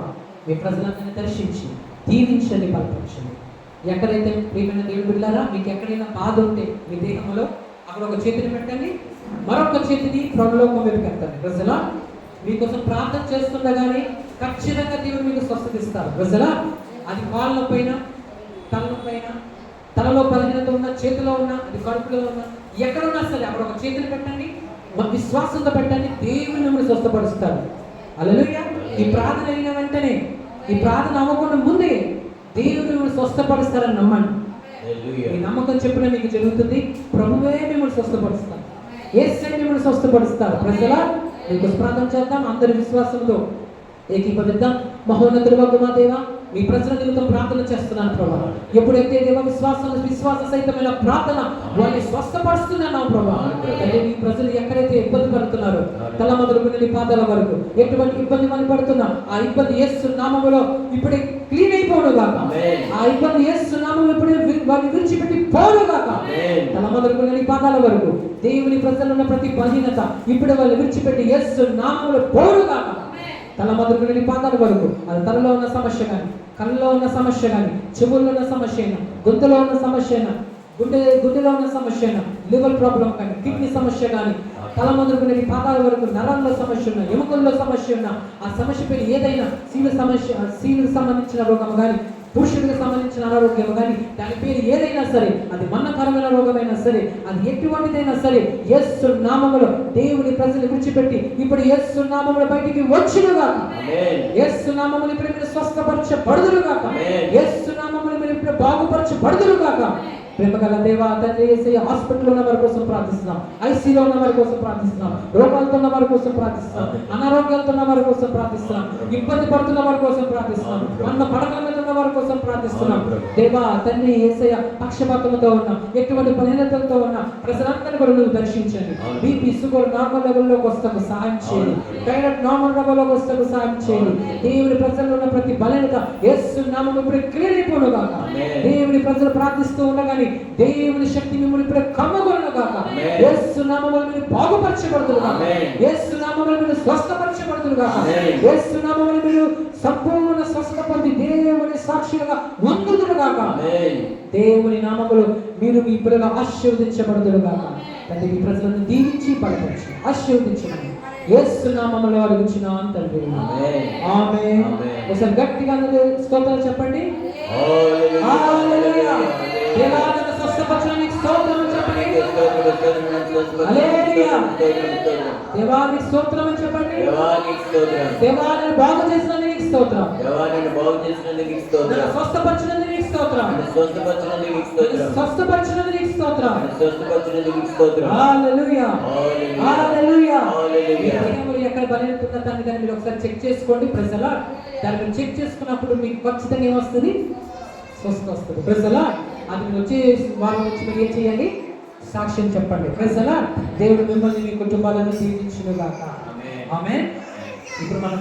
మీ ప్రజలందరినీ దర్శించి దీవించండి, బలపరచండి. ఎక్కడైతే ప్రియమైన దేవుడు బిడ్డలారా, మీకు ఎక్కడైనా బాధ ఉంటే మీ దేహంలో అక్కడ ఒక చేతిని పెట్టండి, మరొక చేతిని పరలోకం వైపు పెట్టండి. ప్రజలా మీకోసం ప్రార్థన చేస్తుండగానే ఖచ్చితంగా దేవుడు మీకు స్వస్థత ఇస్తారు. ప్రజలా అది కాళ్ళ పైన, తల పైన, తలలో బలహీనత ఉన్న, చేతిలో ఉన్న, అది కడుపులో ఉన్న, ఎక్కడున్నా సరే అక్కడ ఒక చేతిని పెట్టండి, విశ్వాసంతో పెట్టండి. దేవుడు మిమ్మల్ని స్వస్థపరుస్తారు. హల్లెలూయా. ఈ ప్రార్థన అయిన వెంటనే, ఈ ప్రార్థన అవ్వకుండా ముందే దేవుడు మిమ్మల్ని స్వస్థపరుస్తారని నమ్మండి. ఈ నమ్మకం చెప్పిన మీకు జరుగుతుంది. ప్రభువే మిమ్మల్ని స్వస్థపరుస్తారు, యేసే మిమ్మల్ని స్వస్థపరుస్తారు. ప్రజలా మీకు ప్రార్థన చేద్దాం, అందరి విశ్వాసంతో ఏకీభవిద్దాం. మహోన్నతుడు మా దేవ, మీ ప్రజల నిమిత్తం ప్రార్థన చేస్తున్నాను ప్రభా. ఎప్పుడైతే దేవ విశ్వాస సహితమైన ప్రార్థన వాళ్ళని స్వస్థపరుస్తున్నాను ప్రభా. మీ ప్రజలు ఎక్కడైతే ఇబ్బంది పడుతున్నారో, తల మొదలుకుని పాదాల వరకు ఎటువంటి ఇబ్బంది మనం పడుతున్నా, ఆ ఇబ్బంది యేసు నామములో ఇప్పుడే క్లీన్ అయిపోవడం గాక. ఆ ఇబ్బంది యేసు నామములో ఇప్పుడే వారిని విడిచిపెట్టి పోవడం గాక. తల మొదలుకుని పాదాల వరకు దేవుని ప్రజలు ఉన్న ప్రతి బలహీనత ఇప్పుడే వాళ్ళు విడిచిపెట్టి యేసు నామములో పోవడం గాక. తల మొదలుకుని పాదాల వరకు, అది తలలో ఉన్న సమస్య కానీ, కళ్ళలో ఉన్న సమస్య కానీ, చెవుల్లో ఉన్న సమస్య అయినా, గొంతులో ఉన్న సమస్య అయినా, గుండెలో ఉన్న సమస్య అయినా, లివర్ ప్రాబ్లం కానీ, కిడ్నీ సమస్య కానీ, తల మొదలుకుని పాదాల వరకు నరాల్లో సమస్య ఉన్నా, ఎముకల్లో సమస్య ఉన్నా, ఆ సమస్య పేరు ఏదైనా, సీలుకు సంబంధించిన రోగం కానీ, పురుషుడికి సంబంధించిన అనారోగ్యం కానీ, దాని పేరు ఏదైనా సరే, అది మన్నకరమైన రోగమైనా సరే, అది ఎటువంటిదైనా సరే, యేసు నామములో దేవుని ప్రజలు విడిచిపెట్టి ఇప్పుడు యేసు నామములో బయటికి వచ్చునుగాక. యేసు నామములో ఇప్పుడు మీరు స్వస్థపరచబడుదురుగాక. యేసు నామములో మీరు ఇప్పుడు బాగుపరచబడుదురుగాక. ప్రేమగల దేవ తండ్రి యేసయ్య, హాస్పిటల్లో ఉన్న వారి కోసం ప్రార్థిస్తున్నాం, ఐసీలో ఉన్న వారి కోసం ప్రార్థిస్తున్నాం, రోగాలతో ఉన్న వారి కోసం ప్రార్థిస్తున్నాం, అనారోగ్యాలతో ఉన్న వారి కోసం ప్రార్థిస్తున్నాం, ఇబ్బంది పడుతున్న వారి కోసం ప్రార్థిస్తున్నాం, మన పడకల మీద ఉన్న వారి కోసం ప్రార్థిస్తున్నాం. దేవా తండ్రి యేసయ్య, పక్షపాతంతో ఉన్న ఎటువంటి బలహీనతలతో ఉన్న ప్రజలందరినీ కూడా నువ్వు దర్శించండి. బీపీ షుగర్ నార్మల్ లెవెల్లోకి వస్తకు సహాయం చేయండి, థైరాయిడ్ నార్మల్ లెవెల్లోకి వస్తకు సహాయం చేయండి. దేవుని ప్రజల్లో ఉన్న ప్రతి బలహీనత యేసు నామములో ఇప్పుడు క్లియర్ అయిపోను గాక. దేవుని ప్రజలు ప్రార్థిస్తూ ఉండగానే దేవుని శక్తి మిమ్మల్ని ఇప్పుడు కమ్మగొను గాక. యేసు నామములో మీరు బాగుపరచబడుదురు గాక. యేసు నామములో మీరు స్వస్థపరచబడుదురు గాక. యేసు నామములో మీరు సంపూర్ణ స్వస్థత పొంది దేవుని సాక్షిగా ముందుదురు గాక. దేవుని నామములో మీరు మీ పిల్లలు ఆశీర్వదించబడుదురు గాక. తండ్రి ఈ ప్రజలను దీవించి బలపరిచి ఆశీర్వదించమని యేసు నామములో అడుగుచున్నాం తండ్రి. ఆమేన్. ఒకసారి గట్టిగా స్తోత్రాలు చెప్పండి. హల్లెలూయా. దేవానికి స్వస్థపరచడానికి స్తోత్రం చెప్పండి. హల్లెలూయా. దేవానికి స్తోత్రం అని చెప్పండి. దేవాన్ని బాగు చేసినందుకు స్తోత్రం. స్వస్థపరచినందుకు స్తోత్రం. స్వస్థపరచినందుకు స్తోత్రం. హల్లెలూయా. హల్లెలూయా. మీరు ఎక్కడ బలహీనత దాన్ని కానీ మీరు ఒకసారి చెక్ చేసుకోండి. ప్రజలా దాన్ని మీరు చెక్ చేసుకున్నప్పుడు మీకు ఖచ్చితంగా ఏమొస్తుంది? స్వస్థత వస్తుంది. ప్రజలా అది మీరు వచ్చి వారు వచ్చి మీరు ఏం చేయాలి? సాక్ష్యం చెప్పండి. ప్రజలా దేవుడు మిమ్మల్ని మీ కుటుంబాలను దీవించును గాక. ఆమేన్. ఇప్పుడు మన